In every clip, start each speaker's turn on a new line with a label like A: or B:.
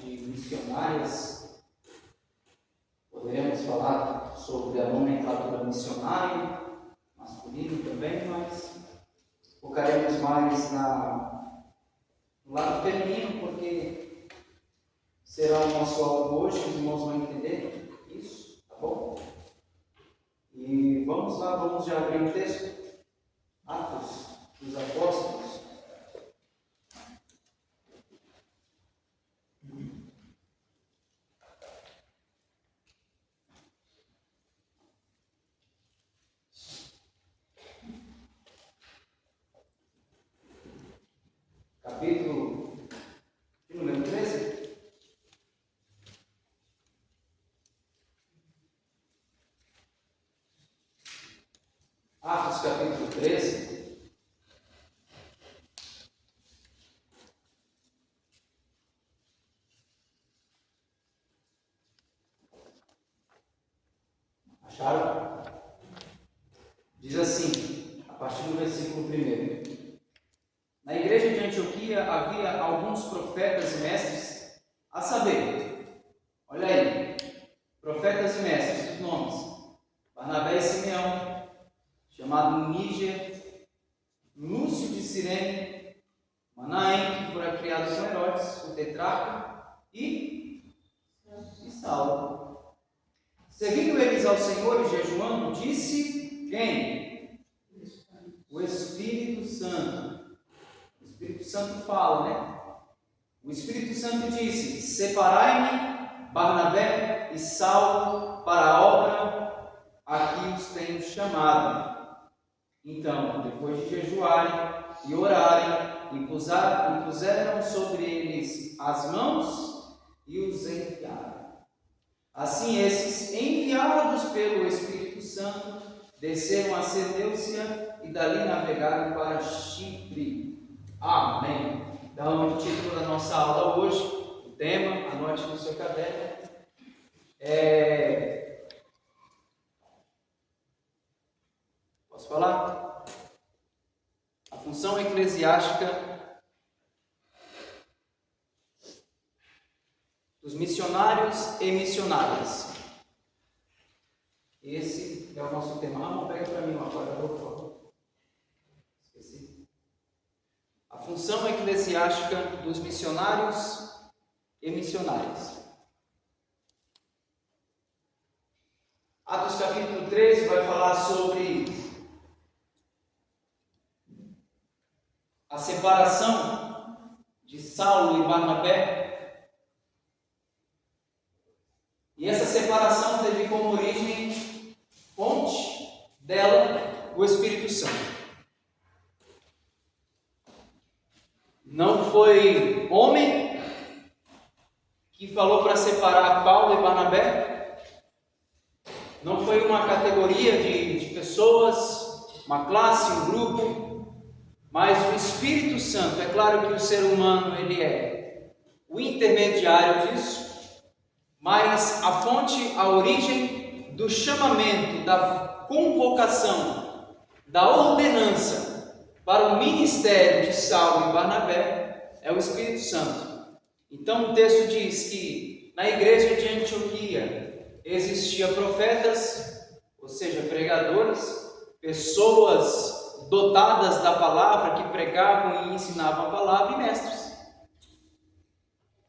A: de missionárias. Poderemos falar sobre a nomenclatura missionária, masculino também, mas focaremos mais no lado feminino, porque será o nosso alvo hoje, os irmãos vão entender isso, tá bom? E vamos lá, vamos já abrir o texto. Atos dos Apóstolos. Capítulo de número 13. Atos capítulo 13. Acharam? Diz assim, a partir do versículo 1. Na igreja de Antioquia havia alguns profetas e mestres, a saber, olha aí, profetas e mestres, os nomes: Barnabé e Simeão, chamado Níger, Lúcio de Cirene, Manaém, que fora criado com Herodes, o tetrarca, e Saulo. Servindo eles ao Senhor e jejuando, disse quem? O Espírito Santo. O Espírito Santo fala, né? O Espírito Santo disse: separai-me Barnabé e Saulo para a obra a que os tenho chamado. Então, depois de jejuarem e orarem, impuseram sobre eles as mãos e os enviaram. Assim, esses, enviados pelo Espírito Santo, desceram a Seleucia e dali navegaram para Chipre. Amém. Então, o título da nossa aula hoje, o tema, anote no seu caderno, posso falar? A função eclesiástica dos missionários e missionárias. Esse é o nosso tema. Não pega para mim agora, por favor. Esqueci. A função eclesiástica dos missionários e missionárias. Atos capítulo 13 vai falar sobre a separação de Saulo e Barnabé. E essa separação teve como origem, fonte dela, o Espírito Santo. Não foi homem que falou para separar Paulo e Barnabé. Não foi uma categoria de pessoas, uma classe, um grupo. Mas o Espírito Santo, é claro que o ser humano ele é o intermediário disso. Mas a fonte, a origem do chamamento, da convocação, da ordenança para o ministério de Saulo e Barnabé é o Espírito Santo. Então o texto diz que na igreja de Antioquia existiam profetas, ou seja, pregadores, pessoas dotadas da palavra que pregavam e ensinavam a palavra, e mestres.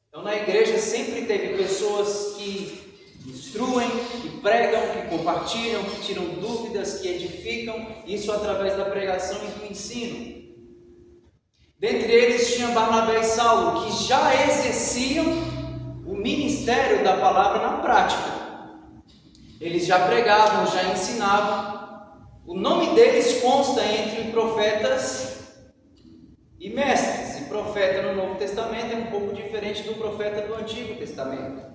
A: Então, na igreja sempre teve pessoas que instruem, que pregam, que compartilham, que tiram dúvidas, que edificam, isso através da pregação e do ensino. Dentre eles tinha Barnabé e Saulo, que já exerciam o ministério da palavra na prática. Eles já pregavam, já ensinavam. O nome deles consta entre profetas e mestres. E profeta no Novo Testamento é um pouco diferente do profeta do Antigo Testamento.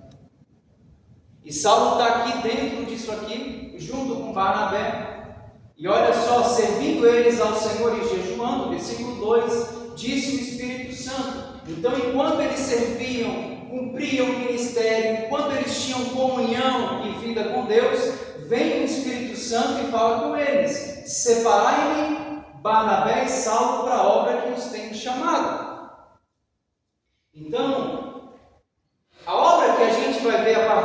A: E Saulo está aqui dentro disso aqui, junto com Barnabé. E olha só, servindo eles ao Senhor e jejuando, versículo 2, disse o Espírito Santo. Então, enquanto eles serviam, cumpriam o ministério, enquanto eles tinham comunhão e vida com Deus, vem o Espírito Santo e fala com eles: separai-me Barnabé e Saulo para a obra que os tenho chamado. Então,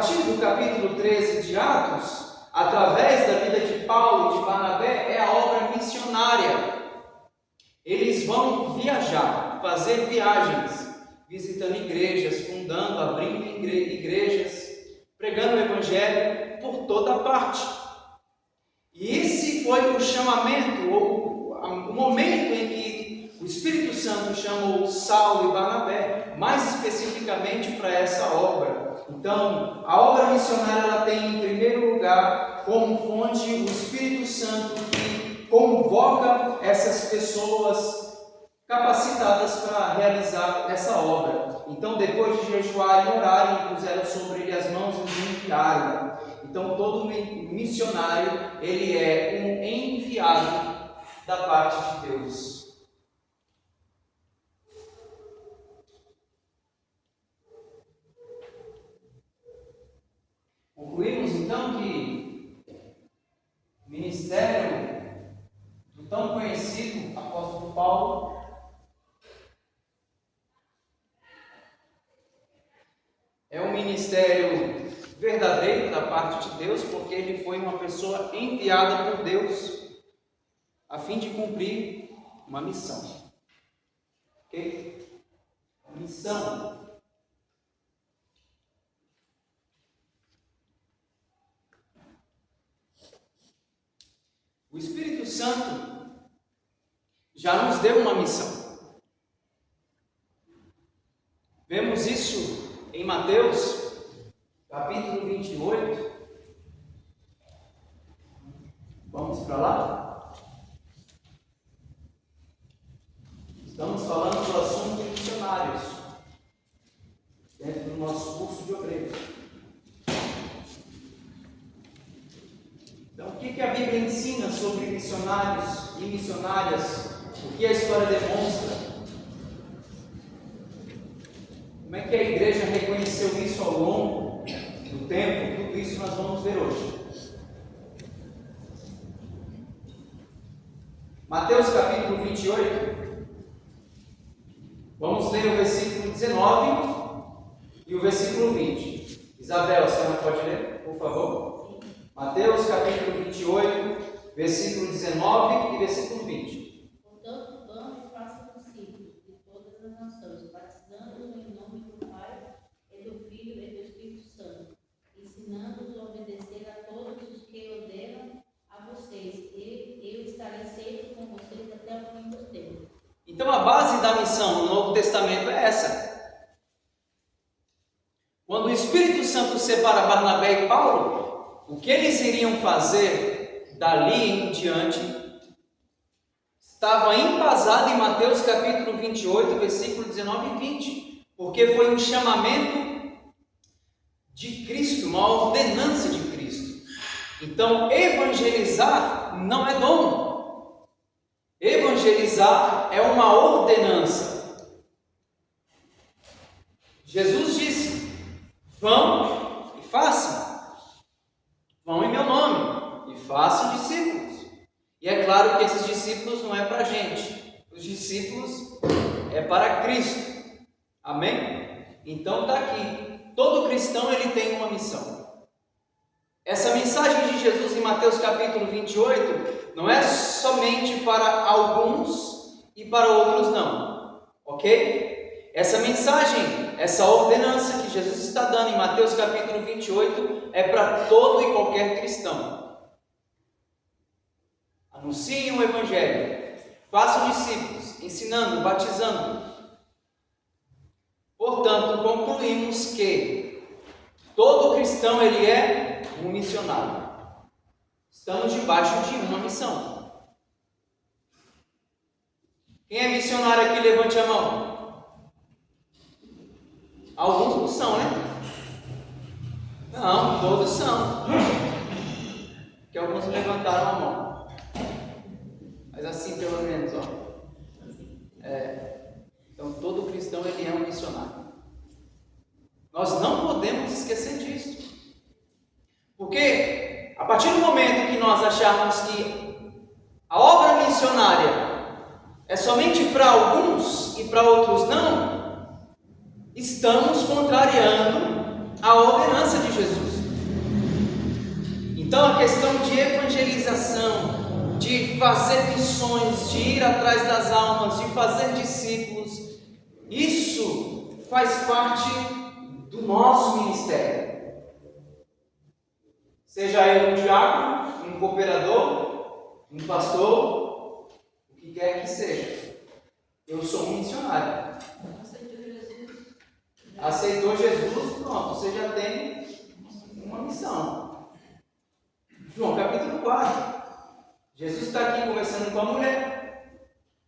A: partir do capítulo 13 de Atos, através da vida de Paulo e de Barnabé, é a obra missionária. Eles vão viajar, fazer viagens, visitando igrejas, fundando, abrindo igrejas, pregando o Evangelho por toda parte. E esse foi o chamamento, ou o momento em que o Espírito Santo chamou Saulo e Barnabé, mais especificamente para essa obra. Então, a obra missionária ela tem, em primeiro lugar, como fonte o Espírito Santo que convoca essas pessoas capacitadas para realizar essa obra. Então, depois de jejuarem e orarem, puseram sobre ele as mãos e os enviaram. Então, todo missionário, ele é um enviado da parte de Deus. Concluímos, então, que o ministério do tão conhecido apóstolo Paulo é um ministério verdadeiro da parte de Deus, porque ele foi uma pessoa enviada por Deus a fim de cumprir uma missão. Ok? Missão. O Espírito Santo já nos deu uma missão. Vemos isso em Mateus, capítulo 28. Vamos para lá? Estamos falando do assunto de missionários, dentro do nosso curso de obreiros. Então, o que a Bíblia ensina sobre missionários e missionárias? O que a história demonstra? Como é que a igreja reconheceu isso ao longo do tempo? Tudo isso nós vamos ver hoje. Mateus capítulo 28. Vamos ler o versículo 19 e o versículo 20. Isabel, a senhora pode ler, por favor? Mateus capítulo 28, versículo 19 e versículo 20.
B: Portanto, vão e façam discípulos de todas as nações, batizando-os em nome do Pai, e do Filho e do Espírito Santo, ensinando-os a obedecer a todos os que ordenam a vocês, e eu estarei sempre com vocês até o fim dos tempos.
A: Então a base da missão no Novo Testamento é essa. Quando o Espírito Santo separa Barnabé e Paulo, o que eles iriam fazer dali em diante estava embasado em Mateus capítulo 28, versículo 19 e 20, porque foi um chamamento de Cristo, uma ordenança de Cristo. Então, evangelizar não é dom. Evangelizar é uma ordenança. Jesus disse: vão e façam. Vão em meu nome e façam discípulos. E é claro que esses discípulos não é para a gente. Os discípulos é para Cristo. Amém? Então está aqui. Todo cristão ele tem uma missão. Essa mensagem de Jesus em Mateus capítulo 28 não é somente para alguns e para outros não. Ok? Essa mensagem, essa ordenança que Jesus está dando em Mateus capítulo 28 é para todo e qualquer cristão. Anunciem o Evangelho, façam discípulos, ensinando, batizando. Portanto, concluímos que todo cristão ele é um missionário. Estamos debaixo de uma missão. Quem é missionário aqui, levante a mão. Alguns não são, né? Não, todos são. Que alguns levantaram a mão. Mas assim, pelo menos, ó. Então, todo cristão ele é um missionário. Nós não podemos esquecer disso. Porque, a partir do momento que nós acharmos que a obra missionária é somente para alguns e para outros não, estamos contrariando a ordenança de Jesus. Então a questão de evangelização, de fazer missões, de ir atrás das almas, de fazer discípulos, isso faz parte do nosso ministério. Seja eu um diácono, um cooperador, um pastor, o que quer que seja. Eu sou um missionário. Aceitou Jesus, pronto, você já tem uma missão. João capítulo 4. Jesus está aqui conversando com a mulher.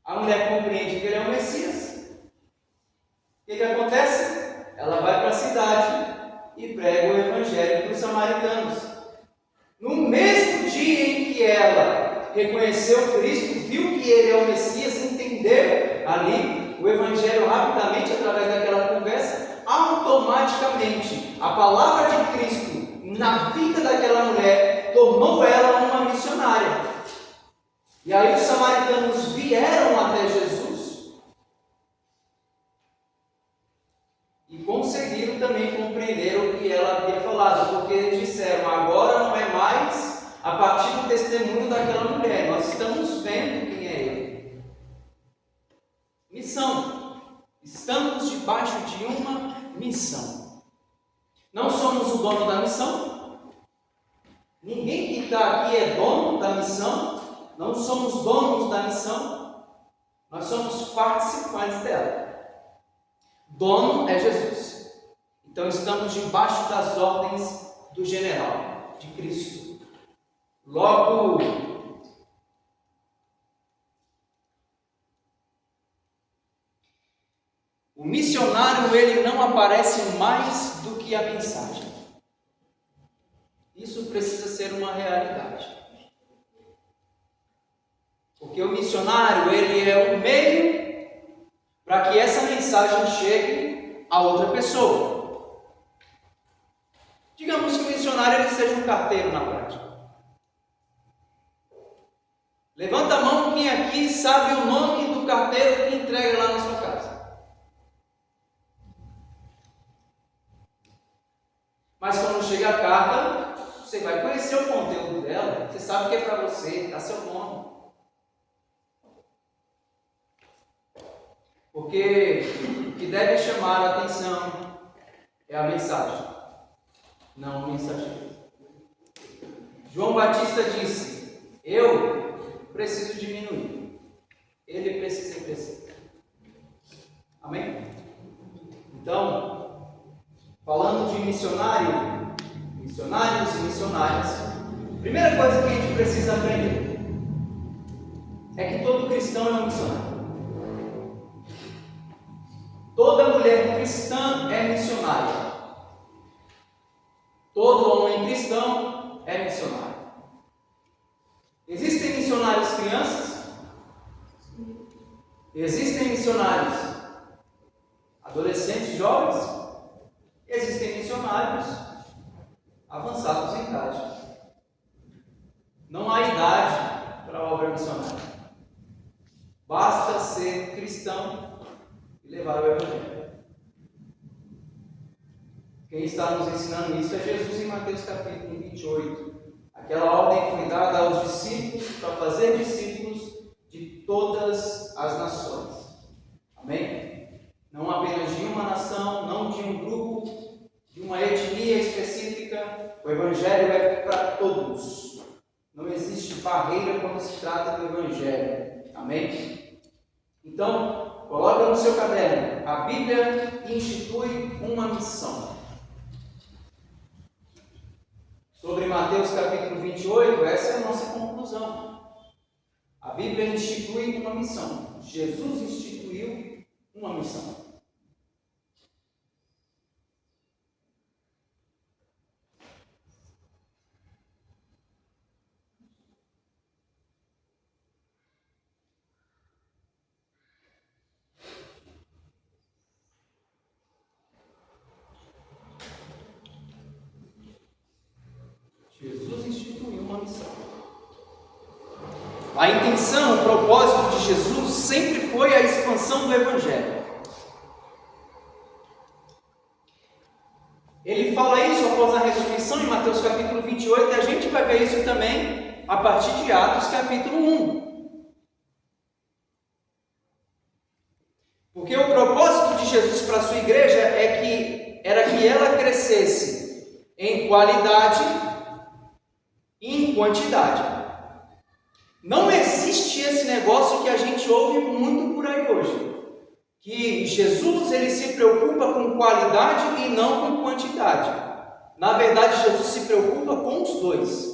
A: A mulher compreende que ele é o Messias. O que acontece? Ela vai para a cidade e prega o evangelho para os samaritanos. No mesmo dia em que ela reconheceu Cristo, viu que ele é o Messias, entendeu ali o evangelho rapidamente através daquela conversa, automaticamente a palavra de Cristo na vida daquela mulher tornou ela uma missionária. E aí os samaritanos vieram até Jesus e conseguiram também compreender o que ela havia falado, porque eles disseram: agora não é mais a partir do testemunho daquela mulher, nós estamos vendo quem é ele. Missão. Estamos debaixo de uma missão. Não somos o dono da missão. Ninguém que está aqui é dono da missão. Não somos donos da missão. Nós somos participantes dela. Dono é Jesus. Então estamos debaixo das ordens do general, de Cristo. Logo, o missionário, ele não aparece mais do que a mensagem. Isso precisa ser uma realidade. Porque o missionário, ele é o meio para que essa mensagem chegue a outra pessoa. Digamos que o missionário ele seja um carteiro na prática. Levanta a mão quem aqui sabe o nome do carteiro que entrega lá na sua casa. Mas quando chega a carta, você vai conhecer o conteúdo dela, você sabe que é para você, está seu nome. Porque o que deve chamar a atenção é a mensagem, não o mensageiro. João Batista disse: eu preciso diminuir, ele precisa crescer. Amém? Então, falando de missionários e missionárias, a primeira coisa que a gente precisa aprender é que todo cristão é um missionário. Toda mulher cristã é missionária. Todo homem cristão é missionário. Existem missionários crianças? Existem missionários adolescentes, jovens? Existem missionários avançados em idade. Não há idade para a obra missionária. Basta ser cristão e levar o Evangelho. Quem está nos ensinando isso é Jesus em Mateus capítulo 28. Aquela ordem foi dada aos discípulos para fazer discípulos de todas as nações. Amém? Não apenas de uma nação, não de um grupo, de uma etnia específica. O Evangelho é para todos. Não existe barreira quando se trata do Evangelho. Amém? Então, coloca no seu caderno: a Bíblia institui uma missão. Sobre Mateus capítulo 28, essa é a nossa conclusão. A Bíblia institui uma missão. Jesus instituiu uma missão. Jesus instituiu uma missão. A intenção, o propósito de Jesus sempre foi a expansão do Evangelho. Ele fala isso após a ressurreição em Mateus capítulo 28, e a gente vai ver isso também a partir de Atos capítulo 1. Porque o propósito de Jesus para a sua igreja era que ela crescesse em qualidade e em quantidade. Não existe esse negócio que a gente ouve muito por aí hoje. Que Jesus ele se preocupa com qualidade e não com quantidade. Na verdade, Jesus se preocupa com os dois.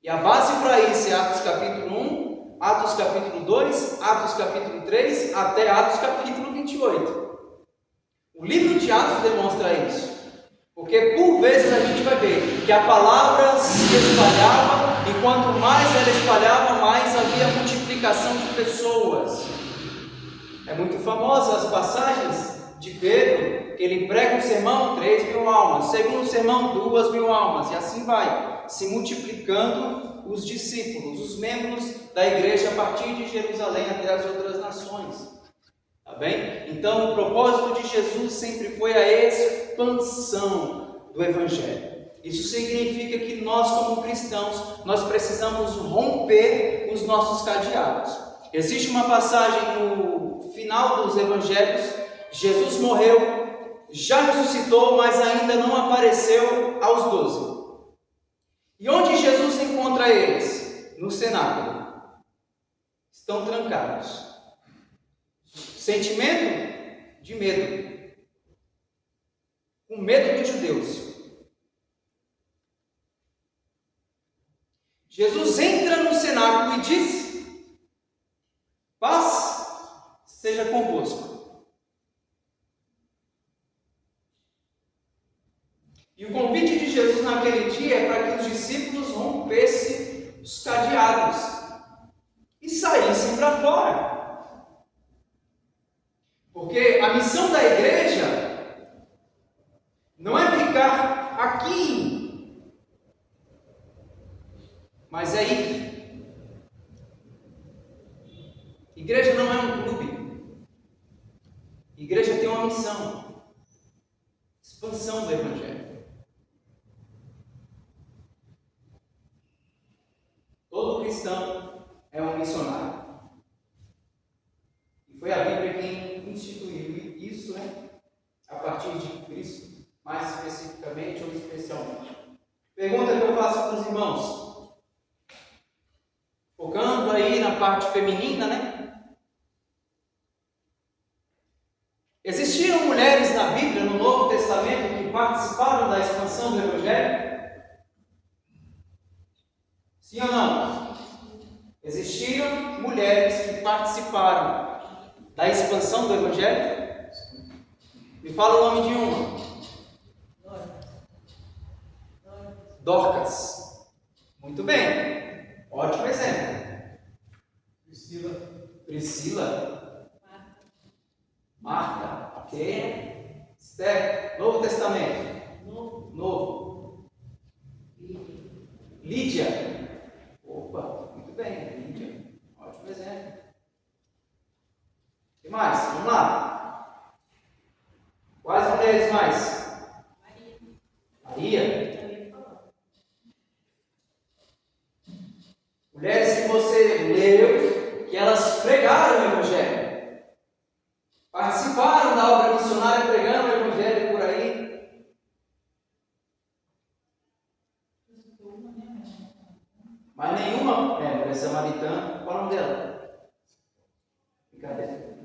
A: E a base para isso é Atos capítulo 1, Atos capítulo 2, Atos capítulo 3, até Atos capítulo 28. O livro de Atos demonstra isso. Porque por vezes a gente vai ver que a palavra se espalhava, e quanto mais ela espalhava, mais havia multiplicação de pessoas. É muito famosa as passagens de Pedro, que ele prega um sermão, 3.000 almas, segundo sermão, 2.000 almas, e assim vai, se multiplicando os discípulos, os membros da igreja a partir de Jerusalém até as outras nações. Tá bem? Então, o propósito de Jesus sempre foi a expansão do Evangelho. Isso significa que nós, como cristãos, nós precisamos romper os nossos cadeados. Existe uma passagem no final dos Evangelhos, Jesus morreu, já ressuscitou, mas ainda não apareceu aos 12. E onde Jesus encontra eles? No cenáculo. Estão trancados. Sentimento de medo. Com medo dos judeus. Jesus entra no cenáculo e diz: paz seja convosco. E o convite de Jesus naquele dia é para que os discípulos rompessem os cadeados e saíssem para fora. Porque a missão da igreja não é ficar aqui, mas é ir. Igreja não é um clube. Igreja tem uma missão: expansão do Evangelho. Todo cristão é um missionário. E foi a Bíblia quem instituiu isso, né? A partir de Cristo, mais especificamente ou especialmente. Pergunta que eu faço para os irmãos, focando aí na parte feminina, né? Existiram mulheres na Bíblia, no Novo Testamento, que participaram da expansão do Evangelho? Sim ou não? Existiram mulheres que participaram da expansão do Evangelho? Me fala o nome de uma. Dorcas. Muito bem. Ótimo exemplo. Priscila. Marta. Ok. Esther. Novo Testamento. Novo. Lídia. Opa, muito bem, Lídia. Ótimo exemplo. O que mais? Vamos lá. Quais mulheres mais? Maria. Mulheres que você leu, que elas pregaram o Evangelho. Participaram da obra missionária pregando o Evangelho por aí. Mas nenhuma mulher samaritana. Qual é o nome dela? Brincadeira.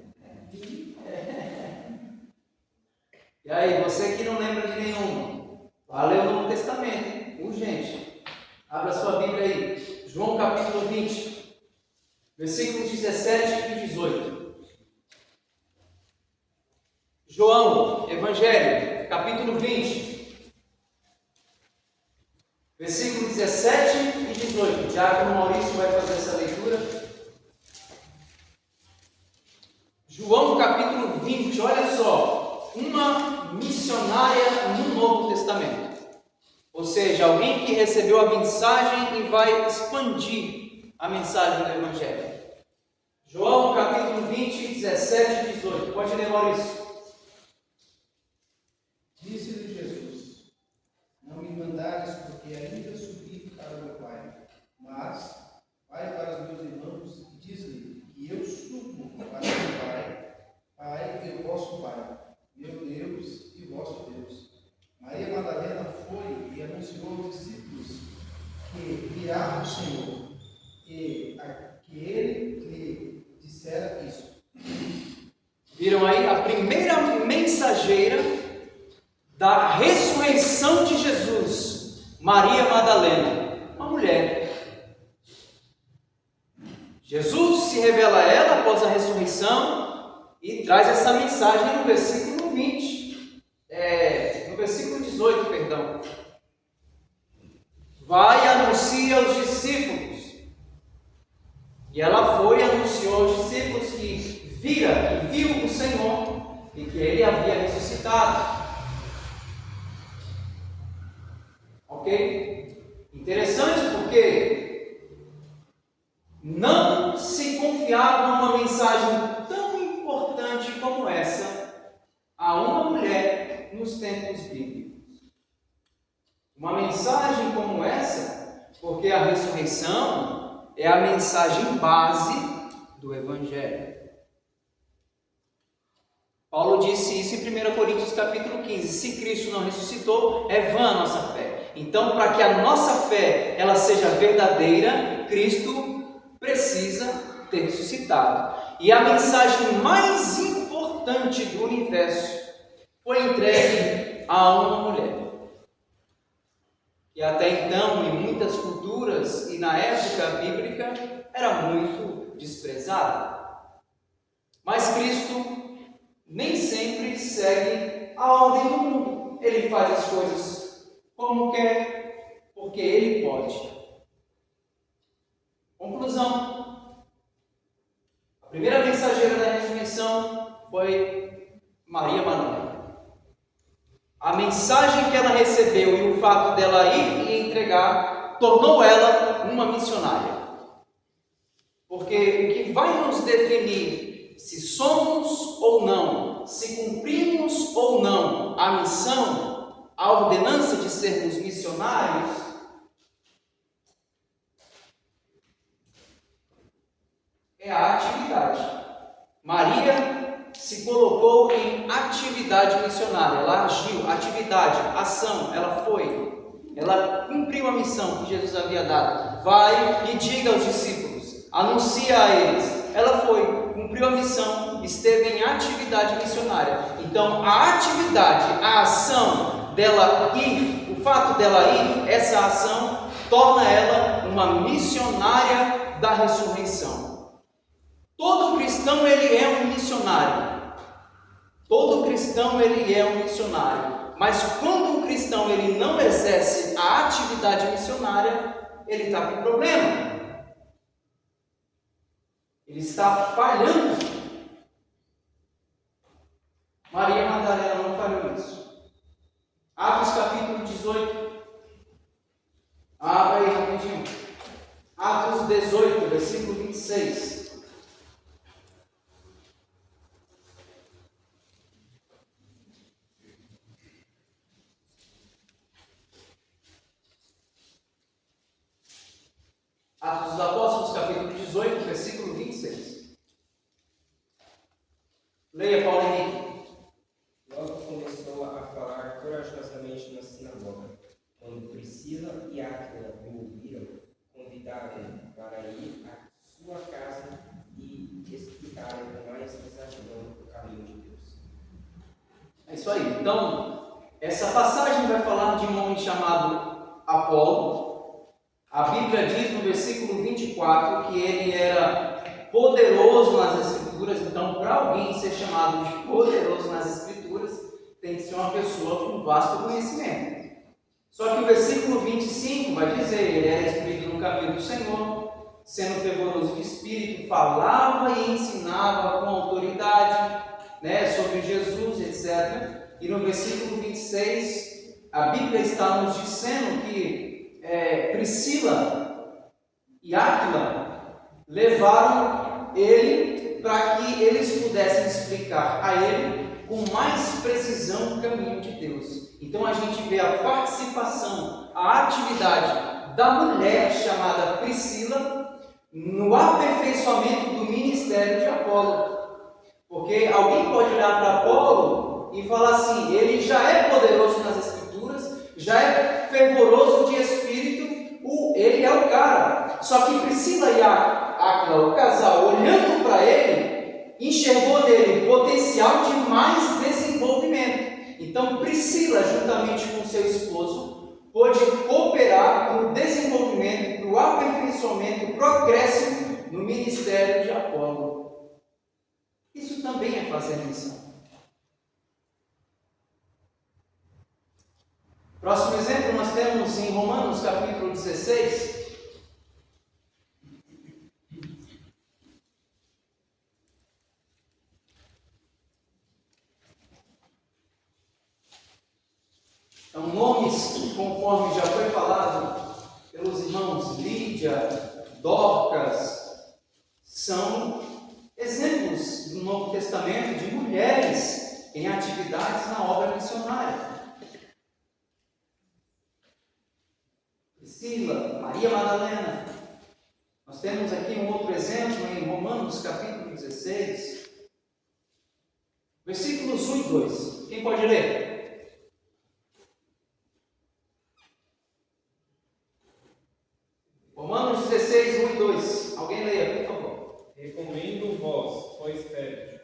A: E aí, você que não lembra de nenhuma, vá ler o Novo Testamento, hein? Urgente. Abra sua Bíblia aí. João capítulo 20, versículos 17 e 18. João, Evangelho, capítulo 20, versículos 17 e 18. O diácono Maurício vai fazer essa leitura. João capítulo 20, olha só, uma missionária no Novo Testamento. Ou seja, alguém que recebeu a mensagem e vai expandir a mensagem do Evangelho. João capítulo 20, 17 e 18. Pode ler, Maurício.
C: Disse-lhe Jesus: e ainda subi para meu pai. Mas vai para os meus irmãos e diz-lhe que eu subo para meu pai, Pai e vosso Pai, meu Deus e vosso Deus. Maria Madalena foi e anunciou aos discípulos que virá o Senhor, e que ele lhe dissera isso.
A: Viram aí a primeira mensageira da ressurreição de Jesus, Maria Madalena, uma mulher. Jesus se revela a ela após a ressurreição e traz essa mensagem no versículo 20, no versículo 18, perdão. Vai e anuncia aos discípulos. E ela foi e anunciou aos discípulos que viu o Senhor e que ele havia ressuscitado. Ok? Interessante porque não se confiava numa mensagem tão importante como essa a uma mulher nos tempos bíblicos. Uma mensagem como essa, porque a ressurreição é a mensagem base do Evangelho. Paulo disse isso em 1 Coríntios capítulo 15. Se Cristo não ressuscitou, é vã a nossa fé. Então, para que a nossa fé ela seja verdadeira, Cristo precisa ter ressuscitado. E a mensagem mais importante do universo foi entregue a uma mulher. E até então, em muitas culturas e na época bíblica, era muito desprezada. Mas Cristo nem sempre segue a ordem do mundo. Ele faz as coisas como quer, porque Ele pode. Conclusão. A primeira mensageira da ressurreição foi Maria Madalena. A mensagem que ela recebeu e o fato dela ir e entregar tornou ela uma missionária. Porque o que vai nos definir se somos ou não, se cumprimos ou não a missão, a ordenança de sermos missionários, é a atividade. Maria se colocou em atividade missionária, ela agiu, atividade, ação, ela foi, ela cumpriu a missão que Jesus havia dado. Vai e diga aos discípulos, anuncia a eles. Ela foi, cumpriu a missão, esteve em atividade missionária. Então, a atividade, a ação dela ir, o fato dela ir, essa ação torna ela uma missionária da ressurreição. Todo cristão ele é um missionário. Todo cristão ele é um missionário. Mas quando um cristão ele não exerce a atividade missionária, ele está com problema. Ele está falhando. Maria Madalena não falhou isso. Atos capítulo 18. Abra aí rapidinho. Atos 18, versículo 26. Atos dos Apóstolos, capítulo 18, versículo 26. Leia, Paulo Henrique.
D: Logo começou a falar corajosamente na sinagoga. Quando Priscila e Áquila o ouviram, convidaram-no para ir à sua casa e explicaram com mais exatidão o caminho de Deus.
A: É isso aí. Então, essa passagem vai falar de um homem chamado Apolo. A Bíblia diz no versículo 24 que ele era poderoso nas Escrituras. Então, para alguém ser chamado de poderoso nas Escrituras, tem que ser uma pessoa com vasto conhecimento. Só que o versículo 25 vai dizer, ele era instruído no caminho do Senhor, sendo fervoroso de espírito, falava e ensinava com autoridade, sobre Jesus, etc. E no versículo 26, a Bíblia está nos dizendo que Priscila e Áquila levaram ele para que eles pudessem explicar a ele com mais precisão o caminho de Deus. Então a gente vê a participação, a atividade da mulher chamada Priscila no aperfeiçoamento do ministério de Apolo. Porque alguém pode olhar para Apolo e falar assim, ele já é poderoso nas Escrituras, já é fervoroso de espírito, ele é o cara. Só que Priscila e Áquila, o casal, olhando para ele, enxergou nele potencial de mais desenvolvimento. Então Priscila, juntamente com seu esposo, pôde cooperar no desenvolvimento, no aperfeiçoamento, no progresso no ministério de Apolo. Isso também é fazer missão. Próximo exemplo nós temos em Romanos capítulo 16. Então, nomes, conforme já foi falado pelos irmãos Lídia, Dorcas, são exemplos do Novo Testamento de mulheres em atividades na obra missionária. Priscila, Maria Madalena. Nós temos aqui um outro exemplo em Romanos capítulo 16, versículos 1 e 2. Quem pode ler? Romanos 16, 1 e 2. Alguém leia, por favor.
E: Recomendo-vos, pois pede,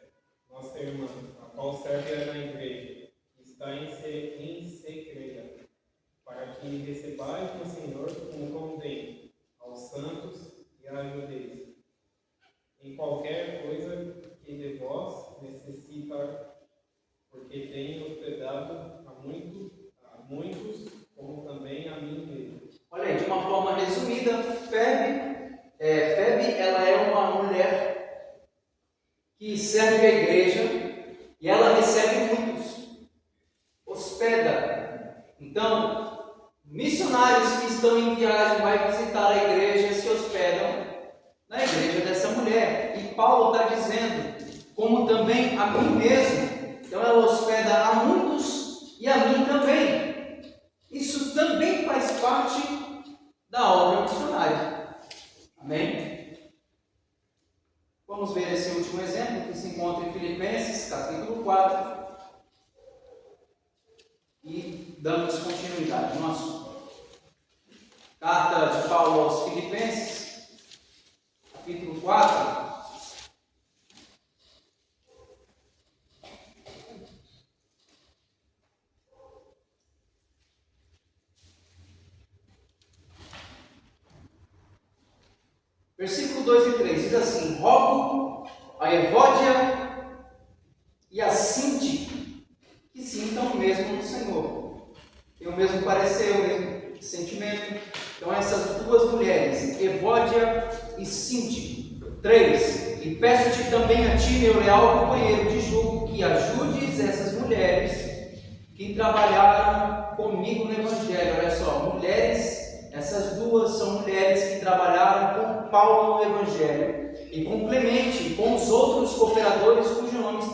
E: nossa irmã, a qual serve na igreja, está em segredo, para que recebais no Senhor como convém aos santos e ajudeis em qualquer coisa que de vós necessita, porque tenho hospedado a muitos, como também a mim mesmo.
A: Olha aí, de uma forma resumida, Febe, ela é uma mulher que serve a igreja e ela recebe muitos, hospeda. Então, missionários que estão em viagem, vai visitar a igreja, se hospedam na igreja dessa mulher. E Paulo está dizendo, como também a mim mesmo. Então ela hospeda a muitos e a mim também. Isso também faz parte da obra missionária. Amém? Vamos ver esse último exemplo que se encontra em Filipenses, capítulo 4. E damos continuidade. Nossa carta de Paulo aos Filipenses, capítulo 4. Versículo 2 e 3 diz assim: rogo a Evódia e a Sinti que sintam o mesmo no Senhor. Tem o mesmo parecer, o mesmo sentimento. Então essas duas mulheres, Evódia e Sinti. 3. E peço-te também a ti, meu leal companheiro de jugo, que ajudes essas mulheres que trabalharam comigo no Evangelho. Olha só, mulheres. Essas duas são mulheres que trabalharam com Paulo no Evangelho e complemente com os outros cooperadores cujos nomes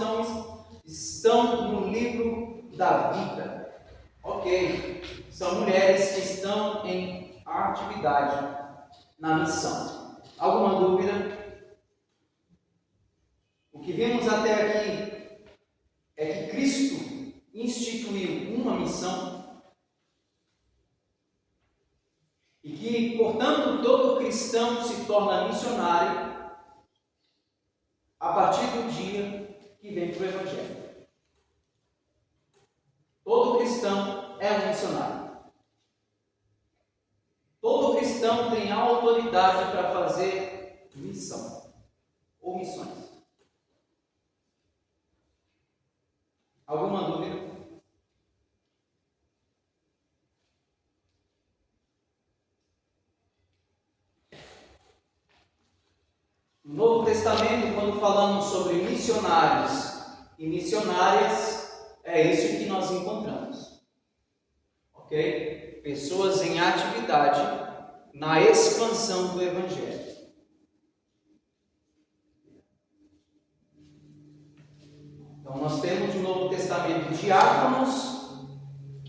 A: estão no livro da vida. Ok, são mulheres que estão em atividade na missão. Alguma dúvida? O que vimos até aqui é que Cristo instituiu uma missão e que, portanto, todo cristão se torna missionário a partir do dia que vem para o Evangelho. Todo cristão é um missionário. Todo cristão tem autoridade para fazer missão ou missões. Alguma dúvida? No Novo Testamento, quando falamos sobre missionários e missionárias, é isso que nós encontramos. Ok? Pessoas em atividade na expansão do Evangelho. Então nós temos no Novo Testamento diáconos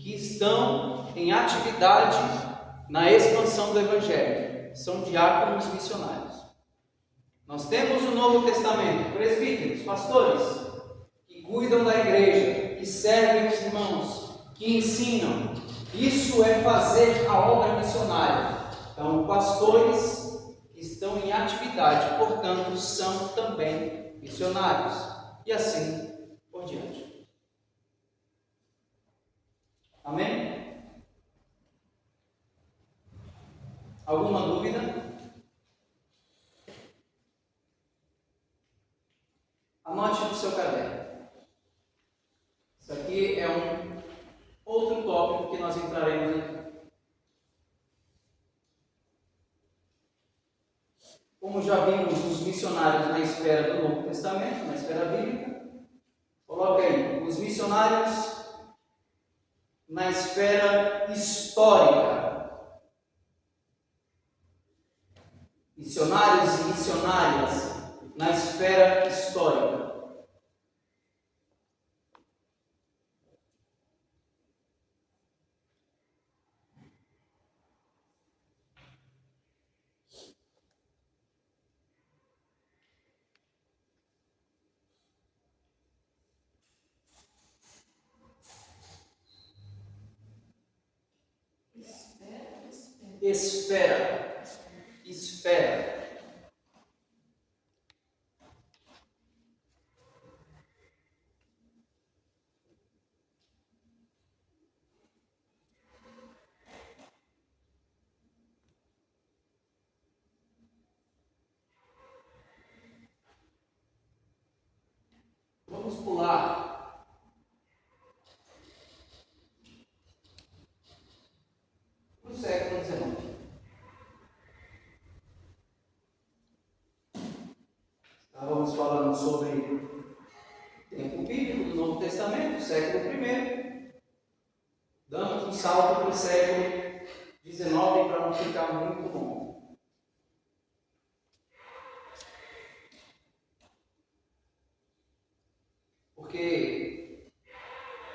A: que estão em atividade na expansão do Evangelho. São diáconos missionários. Nós temos o Novo Testamento, presbíteros, pastores, que cuidam da igreja, que servem os irmãos, que ensinam. Isso é fazer a obra missionária. Então, pastores que estão em atividade, portanto, são também missionários. E assim por diante. Amém? Alguma dúvida? Anote no seu caderno. Isso aqui é um outro tópico que nós entraremos aqui. Como já vimos os missionários na esfera do Novo Testamento, na esfera bíblica, coloca aí, os missionários na esfera histórica. Missionários e missionárias na esfera histórica. Esfera. Vamos pular no século XIX. Estávamos falando sobre o tempo bíblico do Novo Testamento, século I. Damos um salto para o século XIX para não ficar muito longo. Porque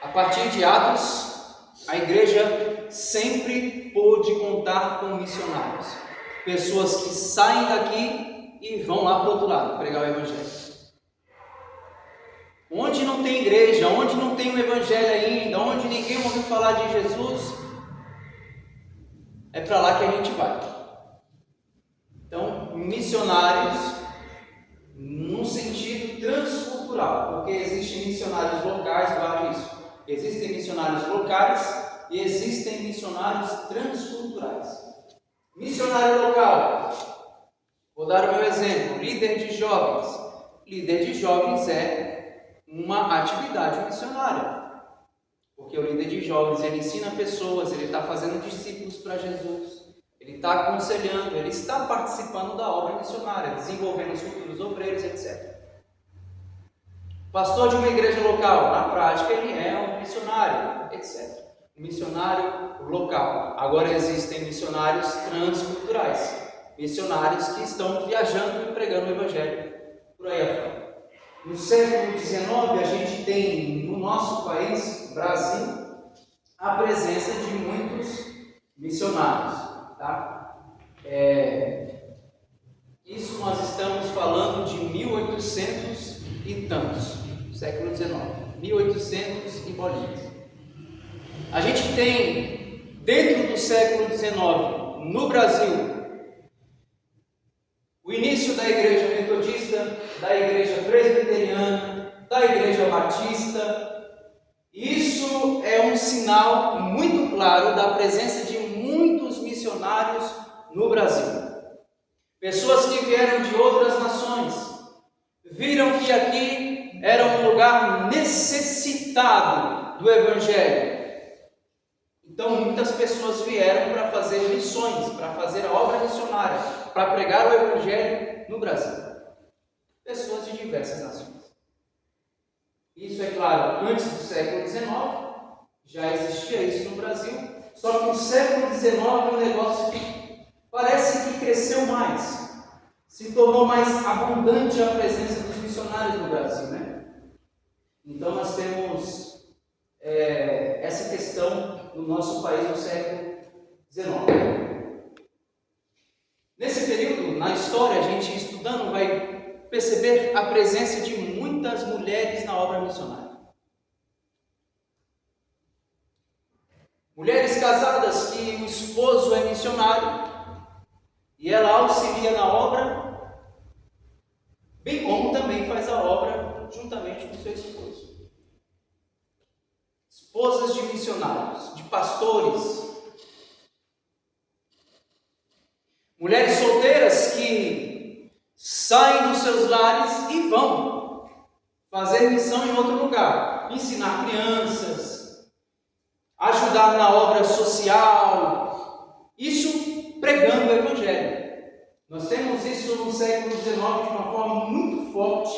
A: a partir de Atos, a igreja sempre pôde contar com missionários. Pessoas que saem daqui e vão lá para o outro lado pregar o Evangelho. Onde não tem igreja, onde não tem o Evangelho ainda, onde ninguém ouviu falar de Jesus, é para lá que a gente vai. Então, missionários num sentido transcultural, porque existem missionários locais, guarde isso. Existem missionários locais e existem missionários transculturais. Missionário local, vou dar o meu exemplo, líder de jovens. Líder de jovens é uma atividade missionária, porque o líder de jovens, ele ensina pessoas, ele está fazendo discípulos para Jesus, ele está aconselhando, ele está participando da obra missionária, desenvolvendo os futuros obreiros, etc. Pastor de uma igreja local, na prática ele é um missionário, etc. Um missionário local. Agora existem missionários transculturais, missionários que estão viajando e pregando o Evangelho por aí afora. No século XIX, a gente tem no nosso país, Brasil, a presença de muitos missionários. Tá? Isso nós estamos falando de 1800 e tantos, século XIX, 1800 e bolinhas. A gente tem, dentro do século XIX, no Brasil, o início da igreja metodista, da igreja presbiteriana, da igreja batista. Isso é um sinal muito claro da presença de muitos missionários no Brasil. Pessoas que vieram de outras nações, viram que aqui era um lugar necessitado do Evangelho. Então muitas pessoas vieram para fazer missões, para fazer a obra missionária, para pregar o Evangelho no Brasil. Pessoas de diversas nações. Isso, é claro, antes do século XIX, já existia isso no Brasil, só que no século XIX o negócio parece que cresceu mais, se tornou mais abundante a presença dos missionários no Brasil, né? Então nós temos essa questão no nosso país no século XIX. Nesse período, na história, a gente estudando vai perceber a presença de muitas mulheres na obra missionária. Mulheres casadas que o esposo é missionário e ela auxilia na obra, bem como também faz a obra juntamente com seu esposo. Esposas de missionários, de pastores. Mulheres solteiras que saem dos seus lares e vão fazer missão em outro lugar, ensinar crianças, ajudar na obra social, isso pregando o Evangelho. Nós temos isso no século XIX de uma forma muito forte,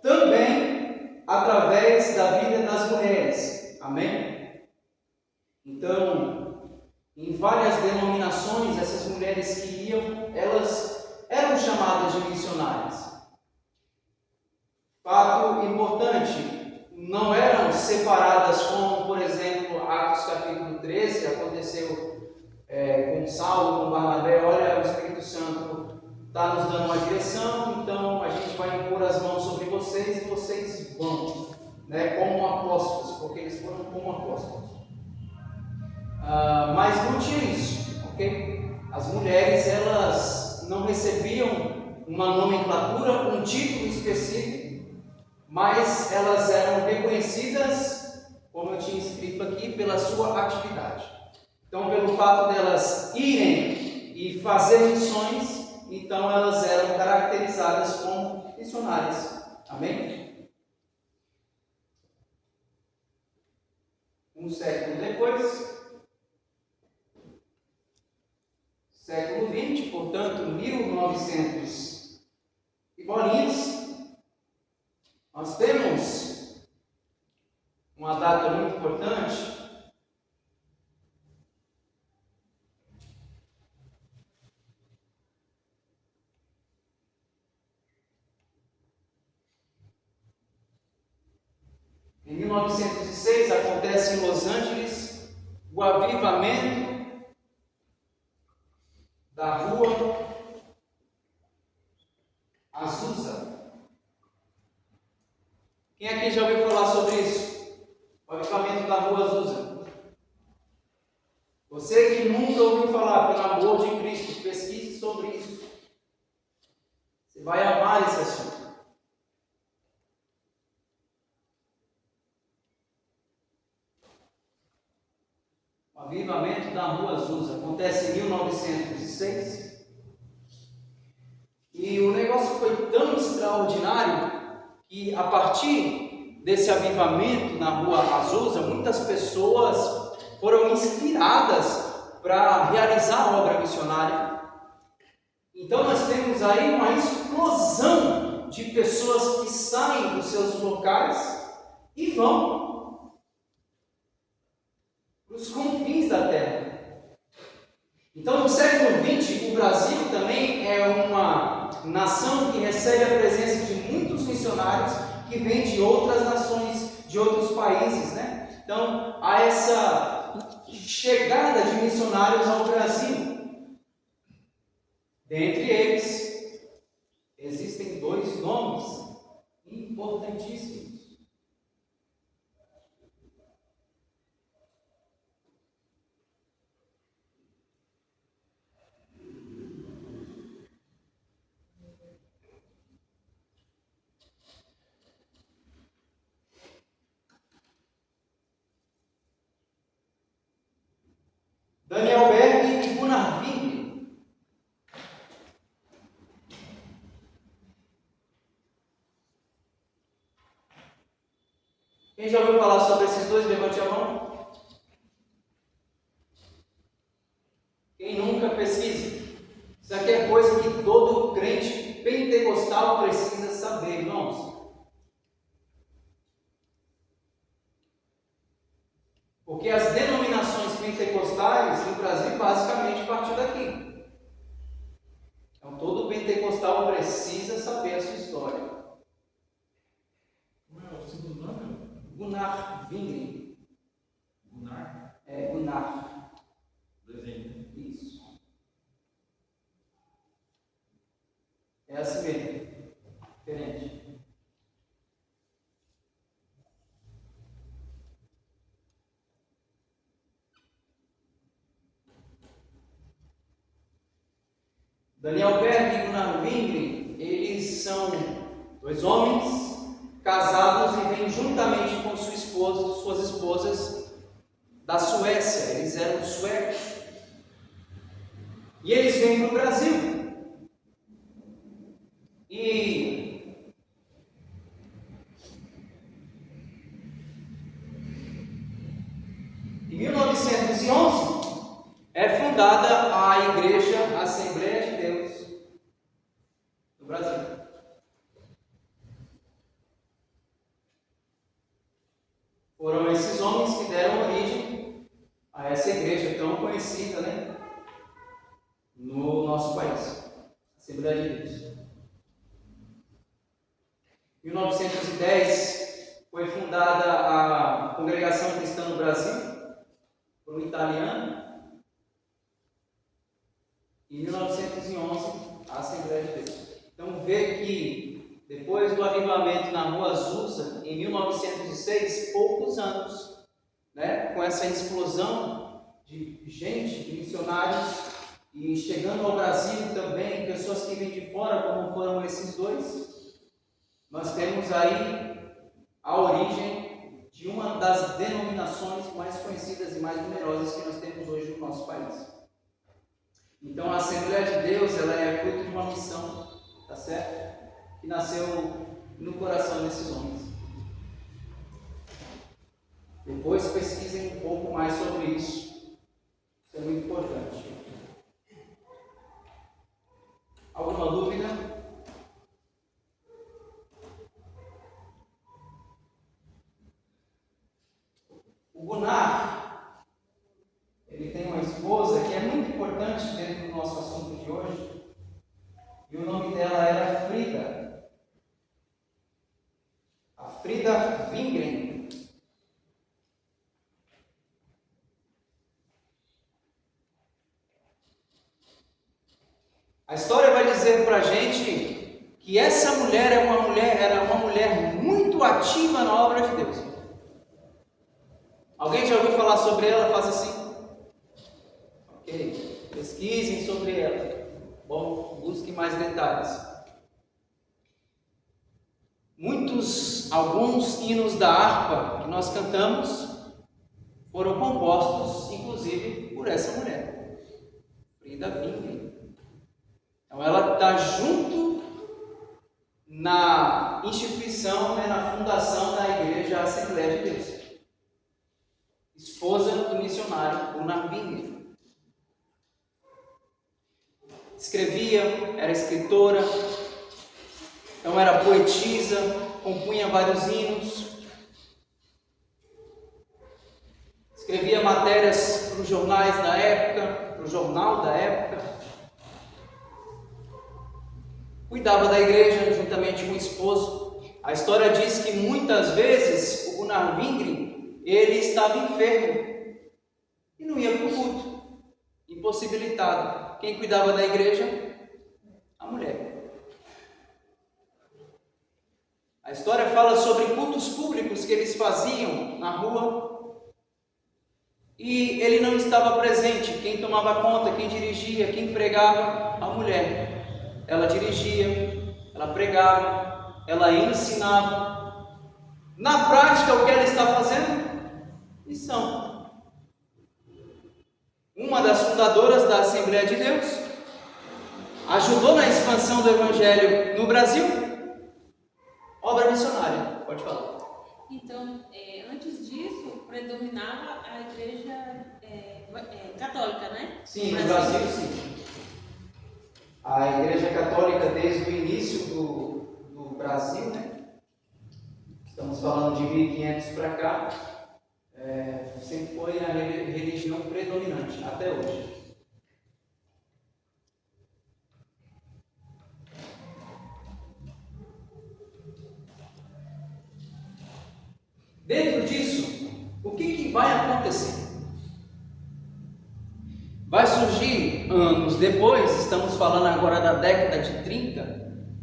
A: também através da vida das mulheres. Amém? Então, em várias denominações, essas mulheres que iam, elas eram chamadas de missionárias. Fato importante, não eram separadas como, por exemplo, Atos capítulo 13, aconteceu com Saulo, com Barnabé. Olha, o Espírito Santo está nos dando uma direção, então a gente vai impor as mãos sobre vocês e vocês vão, como apóstolos, porque eles foram como apóstolos. Mas não tinha isso, ok? As mulheres, elas não recebiam uma nomenclatura, um título específico, mas elas eram reconhecidas, como eu tinha escrito aqui, pela sua atividade. Então, pelo fato delas irem e fazer missões, então elas eram caracterizadas como missionárias. Amém? Um século depois, século XX, portanto, 1900 e bolinhas, nós temos uma data muito importante. Em 1906 acontece em Los Angeles o avivamento da Rua Azusa. Quem aqui já ouviu falar sobre isso? O avivamento da Rua Azusa. Você que nunca ouviu falar, pelo amor de Cristo, pesquise sobre isso. Você vai amar esse assunto. O avivamento da Rua Azusa acontece em 1906. E o negócio foi tão extraordinário que, a partir desse avivamento na Rua Azusa, muitas pessoas foram inspiradas para realizar a obra missionária. Então nós temos aí uma explosão de pessoas que saem dos seus locais e vão para os confins da terra. Então, no século XX, o Brasil também é uma nação que recebe a presença de muitos missionários que vêm de outras nações, de outros países, Então, há essa chegada de missionários ao Brasil. Dentre eles, existem dois nomes importantíssimos. Daniel Berg e Gunnar Wingren. Quem já ouviu falar sobre esses dois? Levante a mão. Quem nunca, pesquise. Isso aqui é coisa que todo crente pentecostal precisa saber, irmãos. Porque as denominações pentecostais no Brasil basicamente partiu daqui. Então todo pentecostal precisa saber a sua história.
C: Como é o segundo nome?
A: Gunnar Wingren.
C: Gunnar?
A: Gunnar.
F: Desenho.
A: Isso. É assim mesmo. Diferente. Daniel Berg e Gunnar Wingren, eles são dois homens casados e vêm juntamente com suas esposas da Suécia. Eles eram suecos. E eles vêm para o Brasil. E em 1911 é fundada a Igreja Assembleia de Deus do Brasil. Foram esses homens que deram origem a essa igreja tão conhecida, né, no nosso país, Assembleia de Deus. Em 1910 foi fundada a Congregação Cristã no Brasil, por um italiano. Em 1911, a Assembleia de Deus. Então vê que depois do avivamento na Rua Azusa, em 1906, poucos anos, né, com essa explosão de gente, de missionários, e chegando ao Brasil também, pessoas que vêm de fora, como foram esses dois, nós temos aí a origem de uma das denominações mais conhecidas e mais numerosas que nós temos hoje no nosso país. Então a Assembleia de Deus, ela é fruto de uma missão, tá certo? Que nasceu no coração desses homens. Depois pesquisem um pouco mais sobre isso. Isso é muito importante. Alguma dúvida? O Gunnar, ele tem uma esposa que é muito importante dentro do nosso assunto de hoje, e o nome dela era Frida. A Frida Wingren. A história vai dizer para a gente que essa mulher era uma mulher muito ativa na obra de Deus. Alguém já ouviu falar sobre ela? Faz assim. Ok. Pesquisem sobre ela. Bom, busquem mais detalhes. Alguns hinos da harpa que nós cantamos foram compostos, inclusive, por essa mulher, Frida Wingren. Então, ela está junto na instituição, né, na fundação da Igreja Assembleia de Deus. Esposa do missionário Gunnar Wingren. Escrevia, era escritora, então era poetisa, compunha vários hinos, escrevia matérias para os jornais da época, para o jornal da época, cuidava da igreja juntamente com o esposo. A história diz que muitas vezes o Gunnar Wingren, ele estava enfermo e não ia para o culto, impossibilitado. Quem cuidava da igreja? A mulher. A história fala sobre cultos públicos que eles faziam na rua e ele não estava presente. Quem tomava conta, quem dirigia, quem pregava? A mulher. Ela dirigia, ela pregava, ela ensinava. Na prática, o que ela está fazendo? Missão. Uma das fundadoras da Assembleia de Deus, ajudou na expansão do Evangelho no Brasil. Obra missionária, pode falar.
B: Então, antes disso, predominava a igreja católica, né?
A: Sim, no Brasil sim. A Igreja Católica, desde o início do Brasil, né? Estamos falando de 1500 para cá, sempre foi a religião predominante, até hoje. Dentro disso, o que vai acontecer? Vai surgir anos depois, estamos falando agora da década de 30,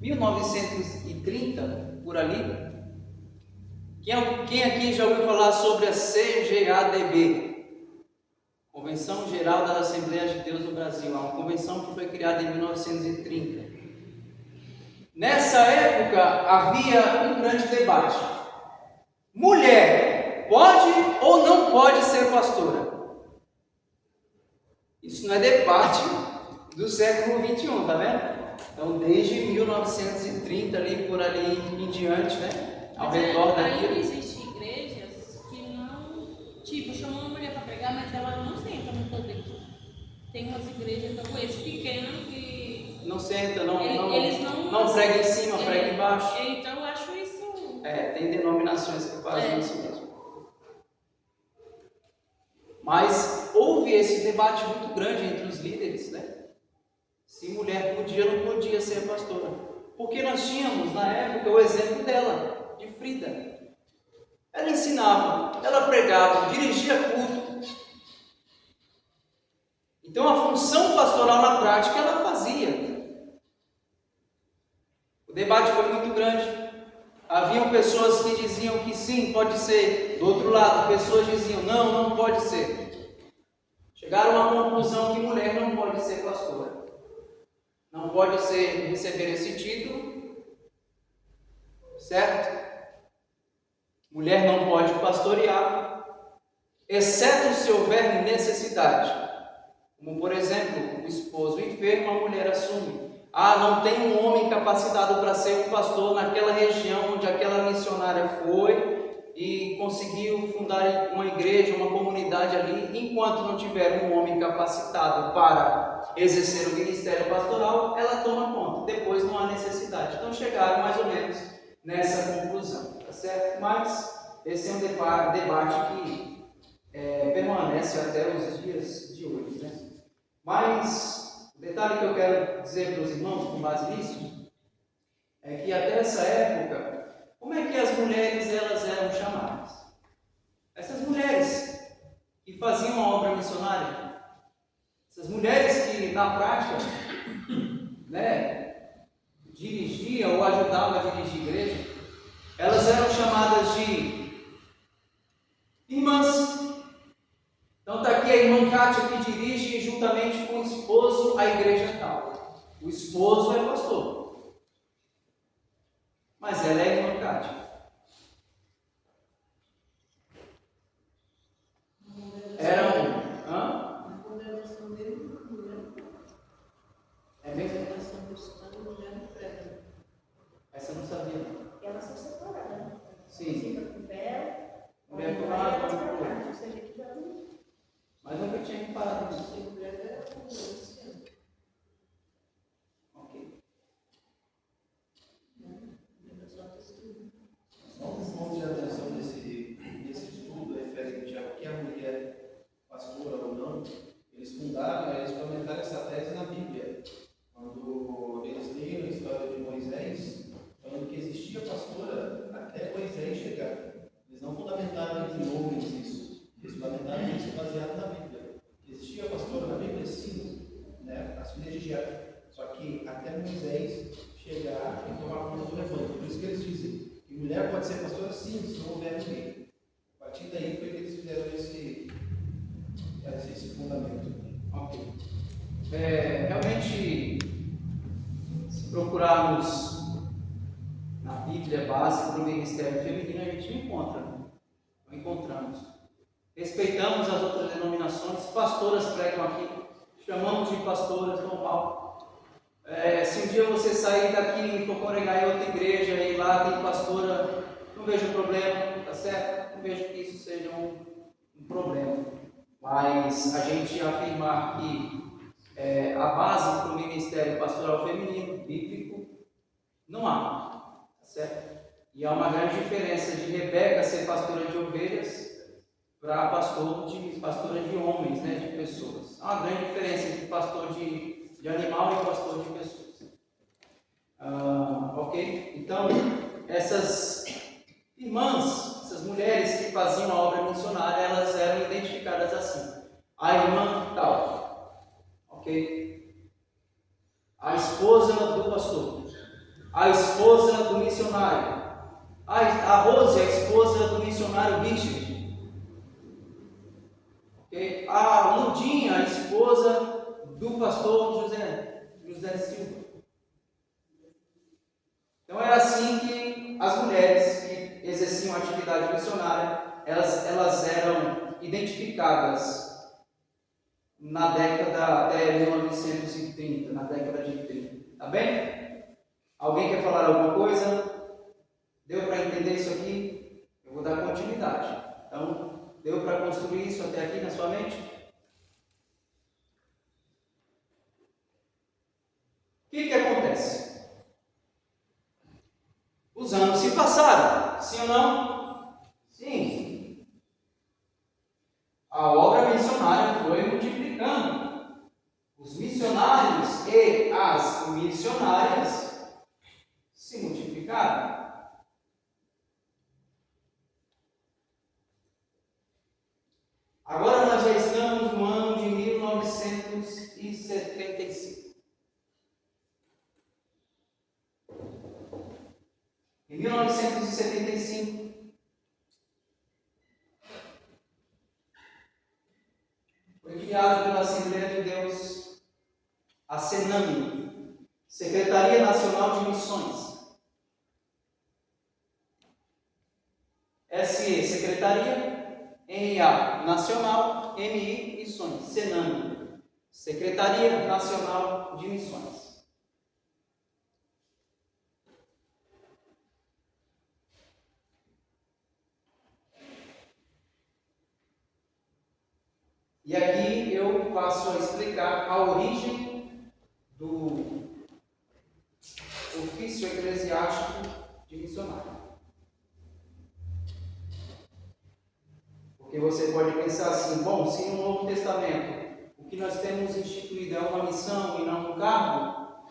A: 1930, por ali. Quem aqui já ouviu falar sobre a CGADB? Convenção Geral das Assembleias de Deus do Brasil. É uma convenção que foi criada em 1930. Nessa época havia um grande debate. Mulher pode ou não pode ser pastora? Isso não é debate do século 21, tá vendo? Então, desde 1930, ali por ali em diante, né? Ao redor daquilo.
B: Ainda existem igrejas que não, tipo, chamam uma mulher para pregar, mas ela não senta no púlpito. Tem umas igrejas que eu conheço pequenas que
A: não senta, não prega em cima, prega embaixo.
B: Então eu acho isso.
A: Tem denominações que fazem isso mesmo. Mas houve esse debate muito grande entre os líderes, né? Se mulher podia ou não podia ser pastora. Porque nós tínhamos na época o exemplo dela, de Frida. Ela ensinava, ela pregava, dirigia culto. Então a função pastoral na prática ela fazia. O debate foi muito grande. Haviam pessoas que diziam que sim, pode ser. Do outro lado, pessoas diziam não, não pode ser. Chegaram à conclusão que mulher não pode ser pastora. Não pode receber esse título. Certo? Mulher não pode pastorear, exceto se houver necessidade. Como, por exemplo, o esposo enfermo, a mulher assume. Não tem um homem capacitado para ser um pastor naquela região onde aquela missionária foi e conseguiu fundar uma igreja, uma comunidade ali. Enquanto não tiver um homem capacitado para exercer o ministério pastoral, ela toma conta. Depois não há necessidade. Então chegaram mais ou menos nessa conclusão, tá certo? Mas esse é um debate que permanece até os dias de hoje, né? Mas o detalhe que eu quero dizer para os irmãos com base nisso é que até essa época, como é que as mulheres elas eram chamadas? Essas mulheres que faziam a obra missionária, essas mulheres que na prática, né, dirigiam ou ajudavam a dirigir a igreja, elas eram chamadas de irmãs. Então está aqui a irmã Kátia que dirige juntamente com o esposo a igreja tal. O esposo é pastor, mas ela é a irmã Kátia. Era
B: Na congregação dele, mulher.
A: É mesmo?
B: Congregação cristã, mulher não prega.
A: Essa eu não sabia.
B: Elas são separadas, né?
A: Sim.
B: Fica com véu.
A: Mulher com
B: ela
A: nada,
B: vai
A: com
B: pra cá. Você vê que já não.
A: mas nunca tinha reparado nisso.
B: Se mulher é assim.
A: Ok.
C: Só um ponto de atenção nesse estudo referente ao que a mulher pastora ou não, eles fundamentaram essa tese na Bíblia. Quando eles leram a história de Moisés, falando que existia pastora até Moisés chegar. Eles não fundamentaram em homens isso. Eles fundamentaram isso baseado na Bíblia. Existia pastora na Bíblia? Sim. Né? As filhas de Jefté. Só que até Moisés chegar e tomar conta do rebanho. Por isso que eles dizem que mulher pode ser pastora sim, se não houver ninguém. A partir daí foi que eles fizeram esse fundamento.
A: Ok. Realmente, se procurarmos na Bíblia base para o ministério feminino, a gente não encontra. Não encontramos. Respeitamos as outras denominações, pastoras pregam aqui, chamamos de pastoras, normal. Se um dia você sair daqui e for congregar em outra igreja e lá tem pastora, não vejo problema, tá certo? Não vejo que isso seja um problema. Mas a gente afirmar que a base para o ministério pastoral feminino, bíblico, não há, tá certo? E há uma grande diferença de Rebeca ser pastora de ovelhas para pastora de homens, né, de pessoas. Há uma grande diferença entre pastor de animal e pastor de pessoas. Ok? Então, essas irmãs, essas mulheres que faziam a obra missionária, elas eram identificadas assim. A irmã tal. ok? A esposa do pastor, a esposa do missionário, a Rose, a esposa do missionário Richard, ok? A Lundinha, a esposa do pastor José Silva. Então era assim que as mulheres que exerciam atividade missionária, elas eram identificadas na década até 1930, na década de 30. Tá bem? Alguém quer falar alguma coisa? Deu para entender isso aqui? Eu vou dar continuidade. Então, deu para construir isso até aqui na sua mente? O que acontece? Os anos se passaram, sim ou não? Sim. A obra missionária foi multiplicando. Os missionários e as missionárias se multiplicaram. Agora nós já estamos no ano de 1975. Em 1975, foi criada pela Assembleia de Deus a SENAMI, Secretaria Nacional de Missões. SE, Secretaria, NA, Nacional, MI, Missões, SENAMI, Secretaria Nacional de Missões. E aqui eu passo a explicar a origem do ofício eclesiástico de missionário. Porque você pode pensar assim, bom, se no Novo Testamento o que nós temos instituído é uma missão e não um cargo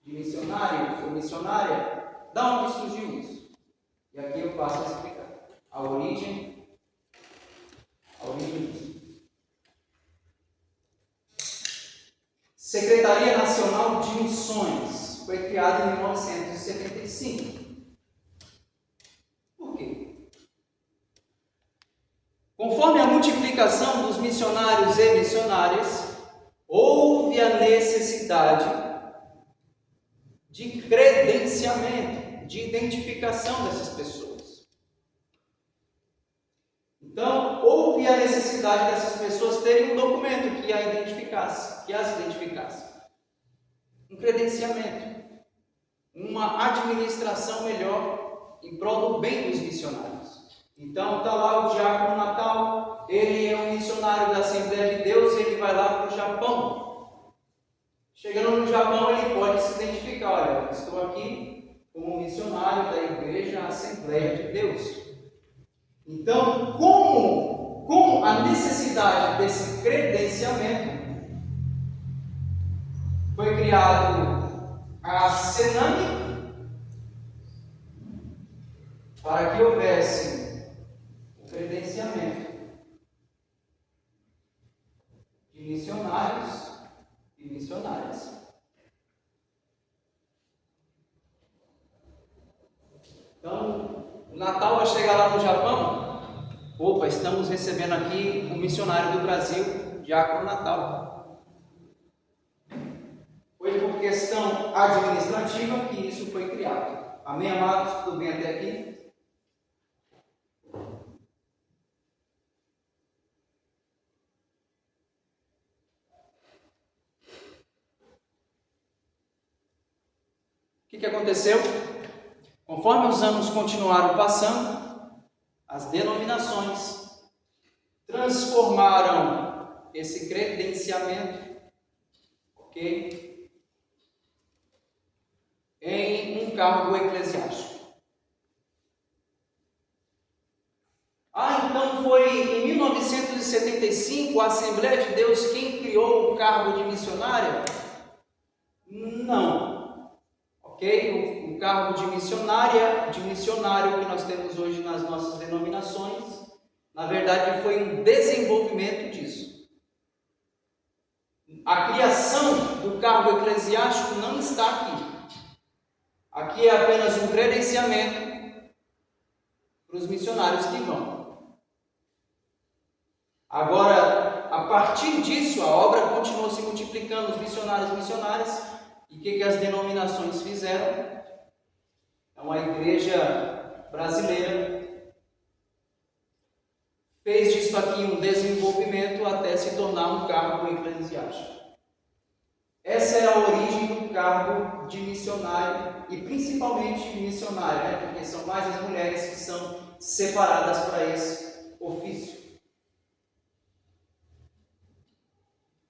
A: de missionário ou missionária, da onde surgiu isso? E aqui eu passo a explicar a origem disso. Secretaria Nacional de Missões foi criada em 1975. Por quê? Conforme a multiplicação dos missionários e missionárias, houve a necessidade de credenciamento, de identificação dessas pessoas. Então, houve a necessidade dessas pessoas terem um documento que as identificasse. Um credenciamento, uma administração melhor em prol do bem dos missionários. Então, está lá o Diácono Natal, ele é um missionário da Assembleia de Deus, ele vai lá para o Japão. Chegando no Japão, ele pode se identificar, olha, estou aqui como missionário da Igreja Assembleia de Deus. Então, com a necessidade desse credenciamento, foi criado a SENAMI para que houvesse o credenciamento de missionários e missionárias. Então, o Natal vai chegar lá no Japão. Opa, estamos recebendo aqui um missionário do Brasil, Diácono Natal. Foi por questão administrativa que isso foi criado. Amém, amados? Tudo bem até aqui? O que aconteceu? Conforme os anos continuaram passando, as denominações transformaram esse credenciamento, ok, em um cargo eclesiástico. Então foi em 1975 a Assembleia de Deus quem criou o cargo de missionária? Não. Ok? O cargo de missionária, de missionário que nós temos hoje nas nossas denominações, na verdade foi um desenvolvimento disso. A criação do cargo eclesiástico não está aqui. Aqui é apenas um credenciamento para os missionários que vão. Agora, a partir disso, a obra continuou se multiplicando, os missionários, e o que as denominações fizeram? Então, a igreja brasileira fez disso aqui um desenvolvimento até se tornar um cargo eclesiástico. Essa é a origem do cargo de missionário, e principalmente missionária, né? Porque são mais as mulheres que são separadas para esse ofício.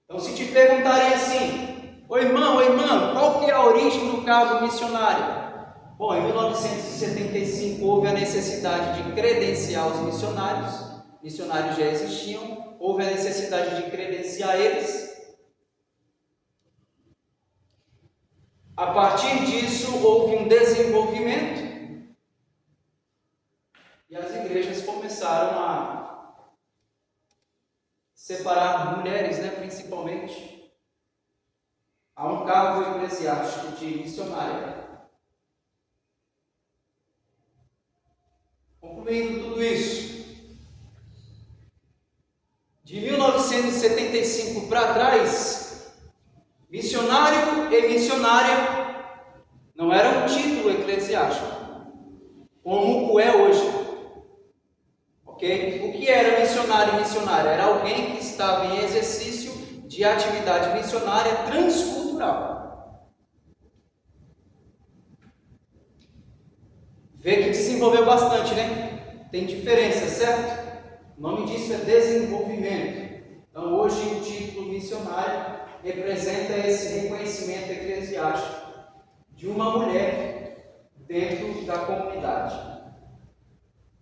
A: Então, se te perguntarem assim, ô irmão, qual que é a origem do cargo missionário? Bom, em 1975 houve a necessidade de credenciar os missionários já existiam, houve a necessidade de credenciar eles. A partir disso, houve um desenvolvimento e as igrejas começaram a separar mulheres, né, principalmente, a um cargo eclesiástico de missionária. Concluindo tudo isso, de 1975 para trás, missionário e missionária não era um título eclesiástico, como o é hoje. Ok? O que era missionário e missionária? Era alguém que estava em exercício de atividade missionária transcultural. Vê que desenvolveu bastante, né? Tem diferença, certo? O nome disso é desenvolvimento. Então, hoje, o título missionário representa esse reconhecimento eclesiástico de uma mulher dentro da comunidade.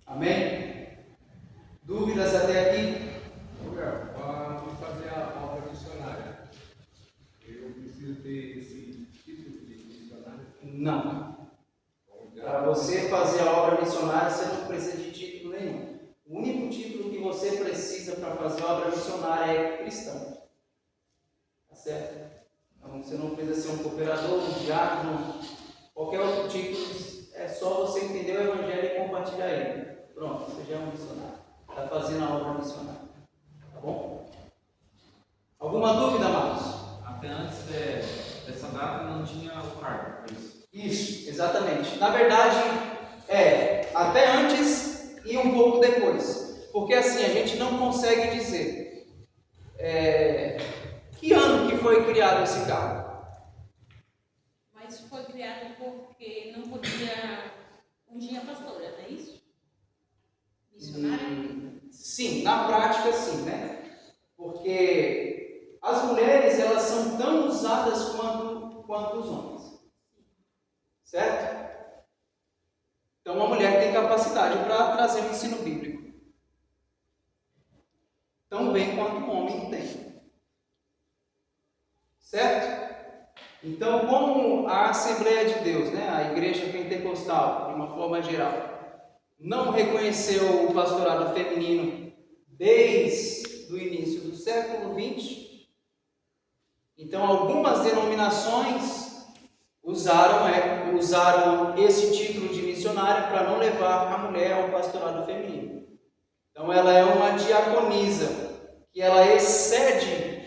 A: Amém? Dúvidas até aqui?
F: Para fazer a obra missionária, eu preciso ter esse título de missionário?
A: Não. Para você fazer a obra missionária, você não precisa de título nenhum. O único título que você precisa para fazer a obra missionária é cristão. Tá certo? Então, você não precisa ser um cooperador, um diácono, qualquer outro título. É só você entender o evangelho e compartilhar ele. Pronto, você já é um missionário. Está fazendo a obra missionária. Tá bom? Alguma dúvida, Marcos?
G: Até antes dessa data não tinha o cargo, é isso?
A: Isso, exatamente. Na verdade, até antes e um pouco depois. Porque assim, a gente não consegue dizer que ano que foi criado esse cargo.
B: Mas foi criado porque não podia ungir a pastora, não é isso? Missionária?
A: Sim, na prática sim, né? Porque as mulheres, elas são tão usadas quanto os homens. Certo? Então, uma mulher tem capacidade para trazer o ensino bíblico. Tão bem quanto um homem tem. Certo? Então, como a Assembleia de Deus, né, a Igreja Pentecostal, de uma forma geral, não reconheceu o pastorado feminino desde o início do século XX, então algumas denominações usaram esse título de missionária para não levar a mulher ao pastorado feminino. Então ela é uma diaconisa, que ela excede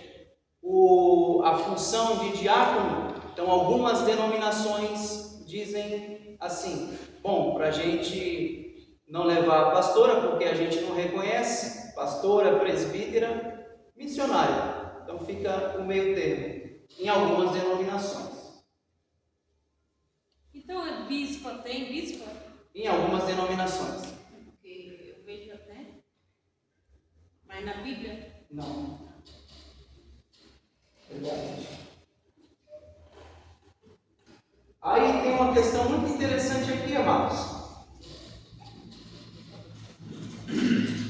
A: a função de diácono. Então algumas denominações dizem assim, bom, para a gente não levar a pastora, porque a gente não reconhece, pastora, presbítera, missionária. Então fica o meio termo, em algumas denominações.
B: Então, bispa tem bispa?
A: Em algumas denominações.
B: Porque eu vejo até. Mas na Bíblia?
A: Não. Verdade. Aí tem uma questão muito interessante aqui, amados.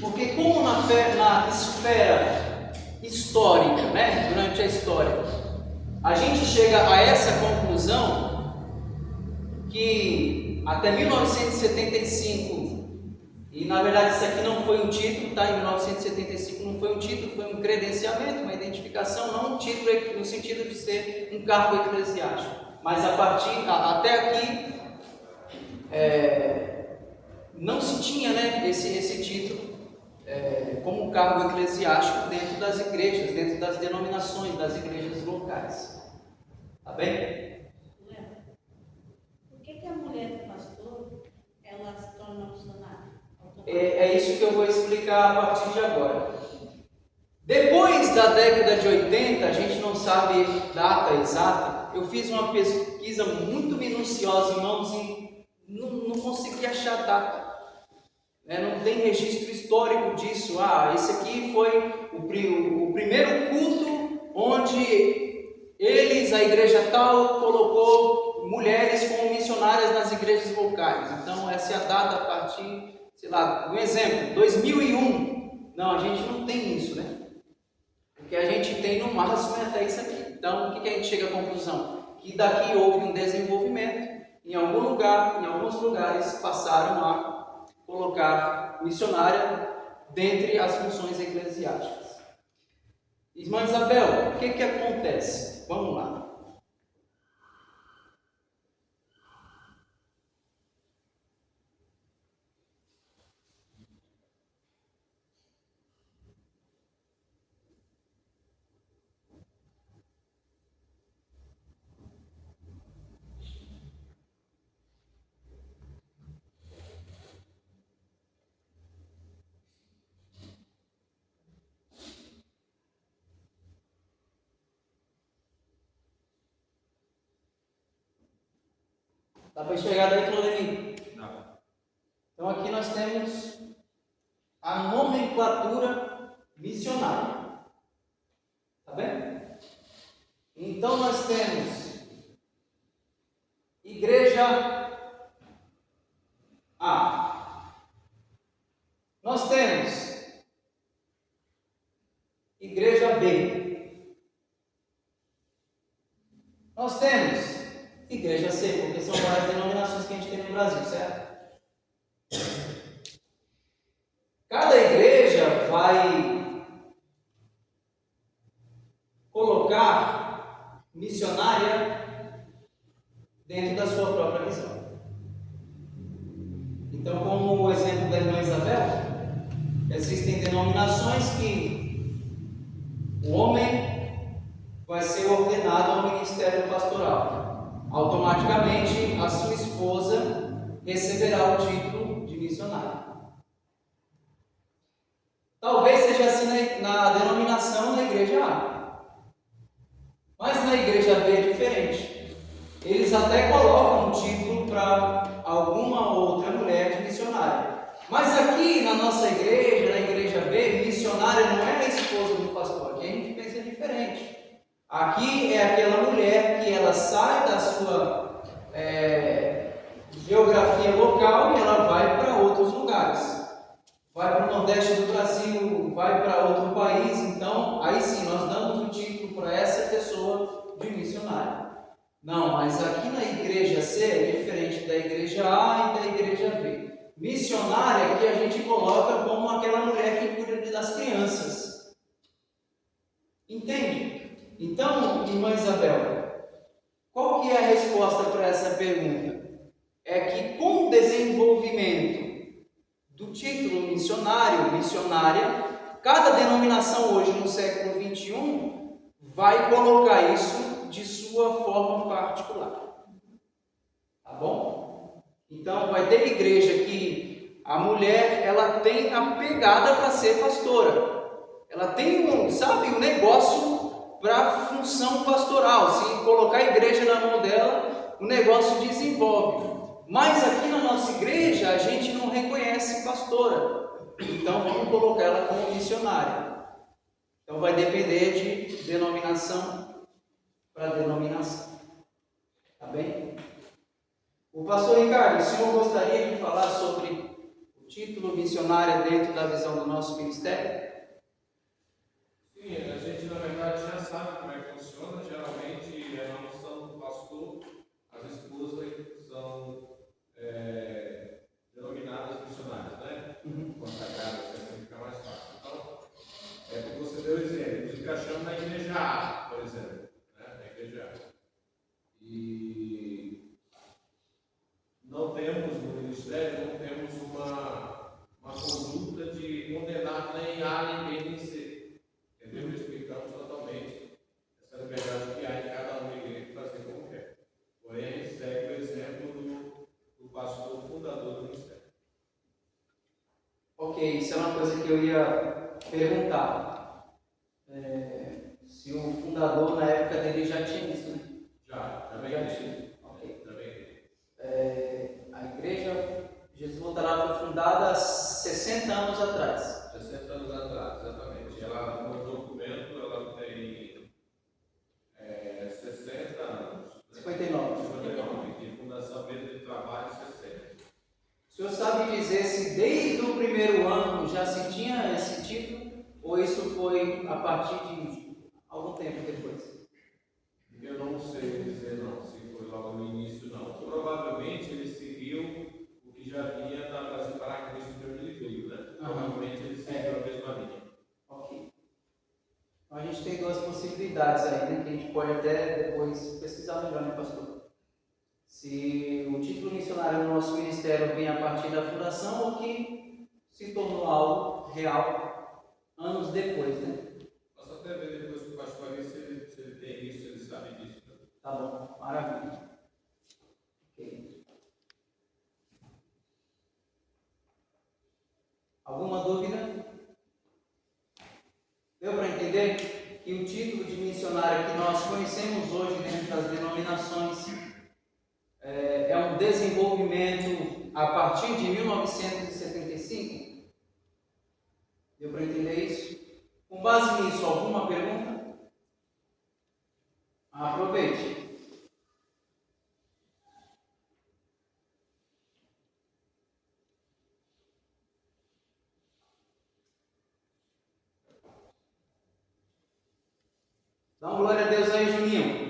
A: Porque como na esfera histórica, né, durante a história, a gente chega a essa conclusão que até 1975 E na verdade isso aqui não foi um título, tá? Em 1975 não foi um título, foi um credenciamento, uma identificação, não um título no sentido de ser um cargo eclesiástico. Mas até aqui não se tinha, né, esse título como um cargo eclesiástico dentro das igrejas, dentro das denominações, das igrejas locais. Tá bem?
B: Por que a mulher do pastor ela se torna missionária?
A: É isso que eu vou explicar a partir de agora. Depois da década de 80, a gente não sabe data exata, eu fiz uma pesquisa muito minuciosa, irmãos, e não consegui achar data. Não tem registro histórico disso. Esse aqui foi o primeiro culto onde a igreja tal, colocou mulheres como missionárias nas igrejas locais. Então, essa é a data a partir, sei lá, um exemplo, 2001. Não, a gente não tem isso, né? O que a gente tem no máximo é até isso aqui. Então, o que a gente chega à conclusão? Que daqui houve um desenvolvimento. Em alguns lugares passaram a colocar missionária dentre as funções eclesiásticas. Irmã Isabel, o que acontece? Vamos lá. Dá para enxergar daí, Claudemir?
G: Não.
A: Então aqui nós temos a nomenclatura missionária. Tá bem? Então nós temos Igreja A. Nós temos Igreja B. Nós temos Igreja C, porque são várias denominações que a gente tem no Brasil, certo? Cada igreja vai colocar missionária dentro da sua própria visão. Então, como o exemplo da irmã Isabel, existem denominações que o homem vai ser ordenado ao ministério pastoral. Automaticamente a sua esposa receberá o título de missionária. Talvez seja assim na denominação da igreja A, mas na igreja B é diferente. Eles até colocam um título para alguma outra mulher de missionária, mas aqui na nossa igreja, na igreja B, missionária não é a esposa do pastor. Aqui a gente pensa diferente. Aqui é aquela mulher que ela sai da sua geografia local e ela vai para outros lugares. Vai para o Nordeste do Brasil, vai para outro país. Então, aí sim, nós damos o título para essa pessoa de missionário. Não, mas aqui na igreja C é diferente da igreja A e da igreja B. Missionária que a gente coloca como aquela mulher que cuida das crianças. Entende? Então, irmã Isabel, qual que é a resposta para essa pergunta? É que com o desenvolvimento do título missionário, missionária, cada denominação hoje no século XXI vai colocar isso de sua forma particular. Tá bom? Então, vai ter igreja que a mulher, ela tem a pegada para ser pastora. Ela tem um negócio para a função pastoral. Se colocar a igreja na mão dela, o negócio desenvolve. Mas aqui na nossa igreja, a gente não reconhece pastora. Então, vamos colocar ela como missionária. Então, vai depender de denominação para denominação. Tá bem? O pastor Ricardo, o senhor gostaria de falar sobre o título missionária dentro da visão do nosso ministério?
F: Sim, a gente na verdade já sabe como é que funciona. Geralmente é na função do pastor, as esposas são denominadas missionárias, né?
A: coisa que eu ia perguntar. Se o fundador, na época dele, já tinha isso, né?
F: Já vem
A: Já
F: isso.
A: tinha. Ok.
F: Já vem isso.
A: A igreja Jesus Voltará foi fundada há 60 anos atrás.
F: 60 anos atrás, exatamente. Ela, no documento, ela tem 60 anos.
A: 59.
F: 59, de fundação mesmo de trabalho, 60.
A: O senhor sabe dizer se desde o primeiro ano já se tinha esse título ou isso foi a partir de algum tempo depois?
F: Eu não sei dizer não, se foi logo no início não. Provavelmente ele seguiu o que já vinha da Brasil para Cristo de onde ele veio, né? Provavelmente ele seguiu a mesma linha.
A: Ok. Então a gente tem duas possibilidades aí, né? Que a gente pode até depois pesquisar melhor, né, pastor? Se o título missionário do nosso ministério vem a partir da fundação ou que se tornou algo real anos depois, né?
F: Posso até ver depois com o pastor ali se ele tem isso, se ele sabe disso. Né?
A: Tá bom, maravilha. Ok. Alguma dúvida? Deu para entender que o título de missionário que nós conhecemos hoje dentro das denominações é um desenvolvimento a partir de 1975? Deu para entender isso? Com base nisso, alguma pergunta? Aproveite. Dá uma glória a Deus aí, Juninho.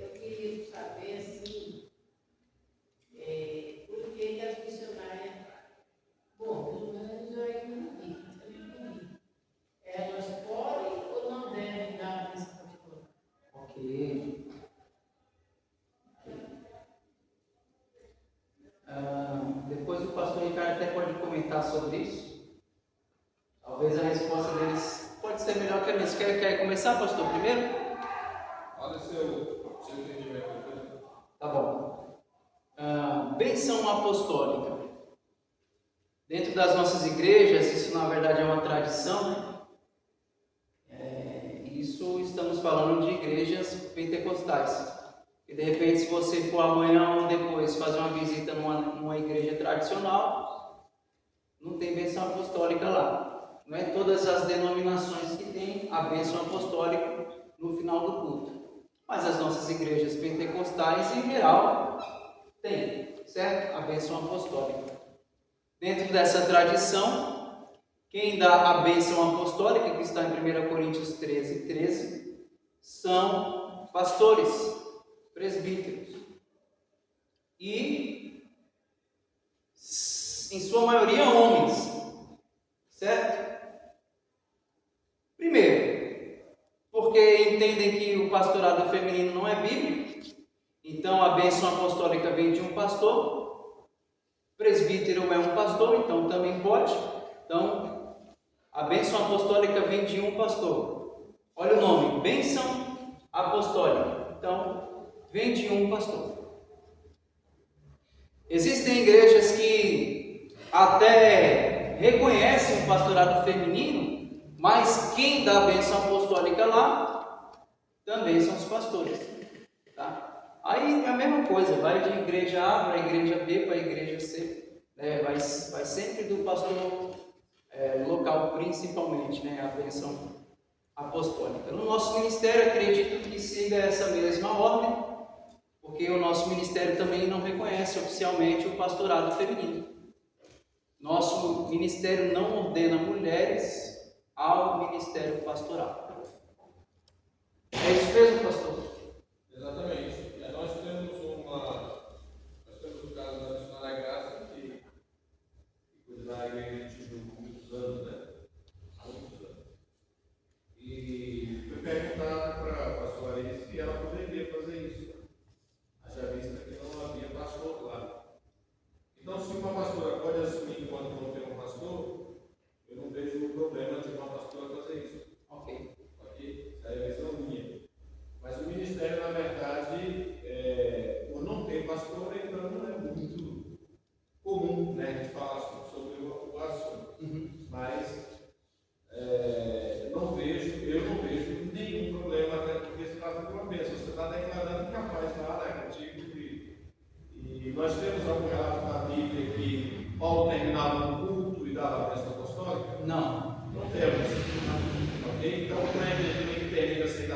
B: Eu queria saber, assim, por que as missionárias, bom, pelo menos eu ainda não vi, elas podem ou não devem dar a bênção apostólica?
A: Ok. Depois o pastor Ricardo até pode comentar sobre isso. Talvez a resposta deles pode ser melhor que a minha. Você quer começar, pastor, primeiro?
F: Olha o seu entendimento.
A: Tá bom. Bênção apostólica. Dentro das nossas igrejas, isso na verdade é uma tradição, né? Isso estamos falando de igrejas pentecostais. E de repente, se você for amanhã ou depois fazer uma visita numa igreja tradicional, não tem bênção apostólica lá. Não é todas as denominações que têm a bênção apostólica no final do culto. Mas as nossas igrejas pentecostais, em geral, têm, certo? A bênção apostólica. Dentro dessa tradição, quem dá a bênção apostólica, que está em 1 Coríntios 13, são pastores, presbíteros. E, em sua maioria, homens, certo? Primeiro, porque entendem que o pastorado feminino não é bíblico, então a bênção apostólica vem de um pastor, presbítero é um pastor, então também pode. Então, a bênção apostólica vem de um pastor. Olha o nome, bênção apostólica. Então, vem de um pastor. Existem igrejas que até reconhecem o pastorado feminino, mas quem dá a bênção apostólica lá também são os pastores. Tá? Aí é a mesma coisa, vai de igreja A para a igreja B para a igreja C. Vai sempre do pastor local, principalmente, né, a bênção apostólica. No nosso ministério, acredito que siga essa mesma ordem, porque o nosso ministério também não reconhece oficialmente o pastorado feminino. Nosso ministério não ordena mulheres ao ministério pastoral. É isso mesmo, pastor?
F: Exatamente. Nós temos o caso da missionária Graça, que cuida da igreja de Tijuca há muitos anos, né? Há muitos anos. E foi perguntado para a pastora Alice se ela poderia fazer isso. Haja vista que não havia pastor lá. Então, se uma pastora pode assumir enquanto não tem um pastor, eu não vejo o problema de uma pastora fazer isso.
A: Ok.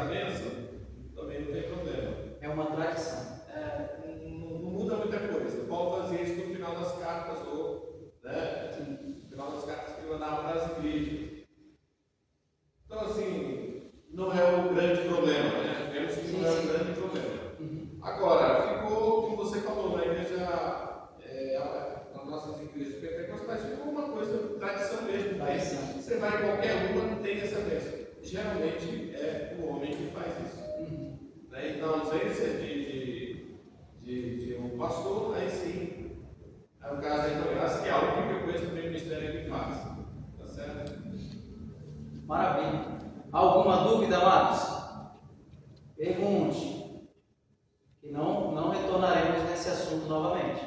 F: bênção, também não tem problema.
A: É uma tradição.
F: Não muda muita coisa. Paulo fazia isso no final das cartas, ou no final das cartas que ele mandava para as igrejas. Então, assim, não é o grande problema, né? Vemos que não é o grande problema. Agora, ficou, como você falou, na igreja, nas nossas igrejas pentecostais, ficou uma coisa, tradição mesmo. Você vai em qualquer uma, tem essa bênção. Geralmente é o homem que faz isso. Né? Então, a ausência de um pastor, aí sim, é o caso da ignorância, que é a única coisa que o ministério ele faz. Tá certo?
A: Maravilha. Alguma dúvida, Marcos? Pergunte. Que não retornaremos nesse assunto novamente.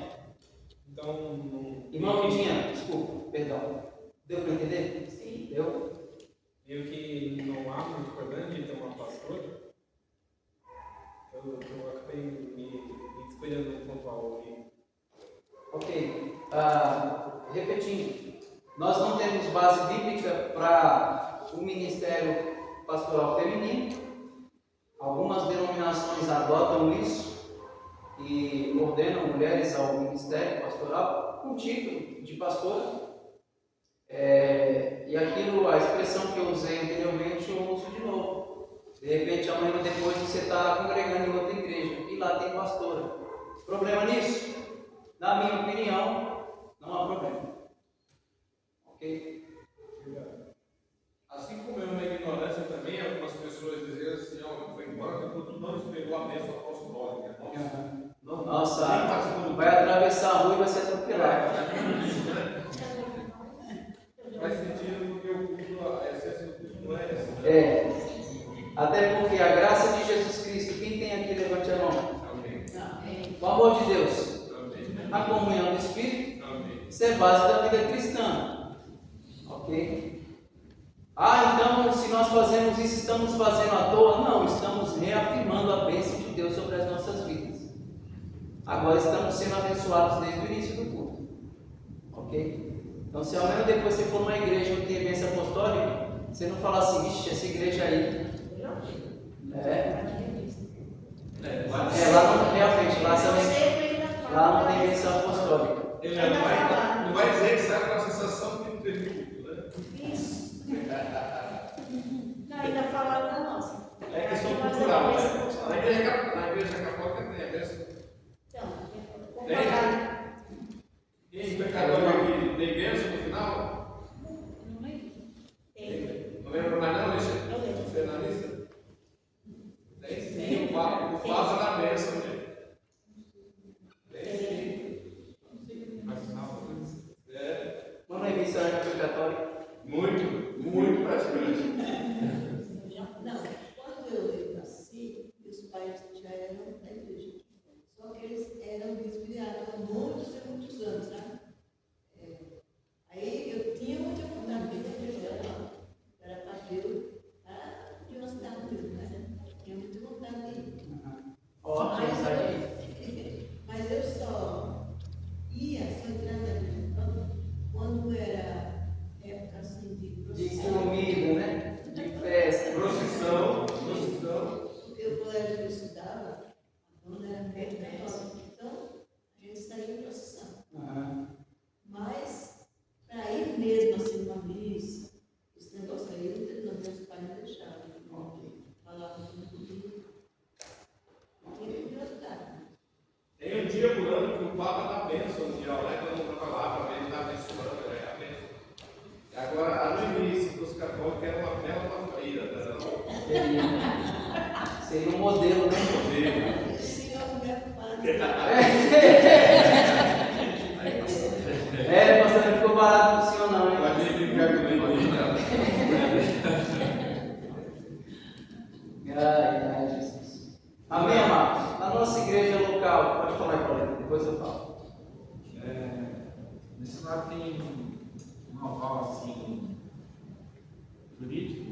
E: Então,
A: Irmão Vidinha, desculpa, perdão. Deu para entender?
B: Sim.
A: Deu?
E: viu que não há muito problema de ter uma pastora, eu acabei me descuidando do pontual ali.
A: Ok. Repetindo, nós não temos base bíblica para o ministério pastoral feminino. Algumas denominações adotam isso e ordenam mulheres ao ministério pastoral com título de pastora. E aquilo, a expressão que eu usei anteriormente, eu uso de novo. De repente, amanhã depois você está congregando em outra igreja e lá tem pastora. Problema nisso? Na minha opinião, não há problema. Ok?
F: Assim como é uma ignorância também, algumas pessoas dizem assim, ó, foi embora porque tu não esperou a bênção apostólica.
A: Nossa, vai atravessar a rua e vai se atropelar.
F: Faz sentido porque o culto, a essência do culto não é essa.
A: Até porque a graça de Jesus Cristo, quem tem aqui, levante a mão.
F: Amém.
A: O amor de Deus,
F: Amém.
A: a comunhão do Espírito,
F: Amém.
A: isso é base da vida cristã. Ok? Então, se nós fazemos isso, estamos fazendo à toa? Não, estamos reafirmando a bênção de Deus sobre as nossas vidas. Agora estamos sendo abençoados desde o início do culto. Ok? Então, se amanhã depois você for numa igreja onde tem bênção apostólica, você não fala assim, vixe, essa igreja aí. Lá não, realmente, lá não tem bênção apostólica.
F: Ele não vai dizer que sai com a sensação que não teve culto, né?
B: Isso. Não, ainda falaram da nossa.
F: É questão cultural, né? Na igreja católica tem a bênção.
B: Então,
F: Tem? E pecador aqui tem bênção no final?
B: não lembro. Tem.
F: Não lembra mais não, Lígia?
B: Eu lembro.
F: Você é na lista? Tem sim, o Papa da bênção, gente. Tem sim.
A: Mano, é missão católica.
F: Muito praticante.
H: Não, quando eu nasci, meus pais já eram da igreja. Só que eles eram desviados há muitos e muitos anos, sabe? Aí eu tinha muita vontade de ir na igreja, era pastor, de uma cidade mesmo, né? Tinha muita vontade de ir.
A: Ótimo, isso aí.
H: Mas eu só ia, só entrava na igreja quando era época assim de
A: De
H: procissão.
A: comida, né? De festa.
F: Procissão.
H: Porque o colégio que eu estudava, a dona era perto da nossa, então a gente saía em procissão. Mas, para ir mesmo assim numa missa, esse negócio aí, meus pais não deixavam. Falavam que não podia. Não tinha curiosidade.
F: Tem um dia por ano que o Papa dá bênção mundial, né? Todo mundo vai lá para ver ele dar abençoando, a bênção. Agora, no início, os católicos eram uma bela feira,
A: Seria um modelo, né?
H: Esse é o meu padre.
A: Pastor, não ficou barato pro senhor não, hein?
F: Vai ter que brincar
A: Ai, Jesus. Amém, amados? Na nossa igreja local, pode falar aí, Paulinho, depois eu falo.
G: Nesse lado tem um know-how assim, jurídico,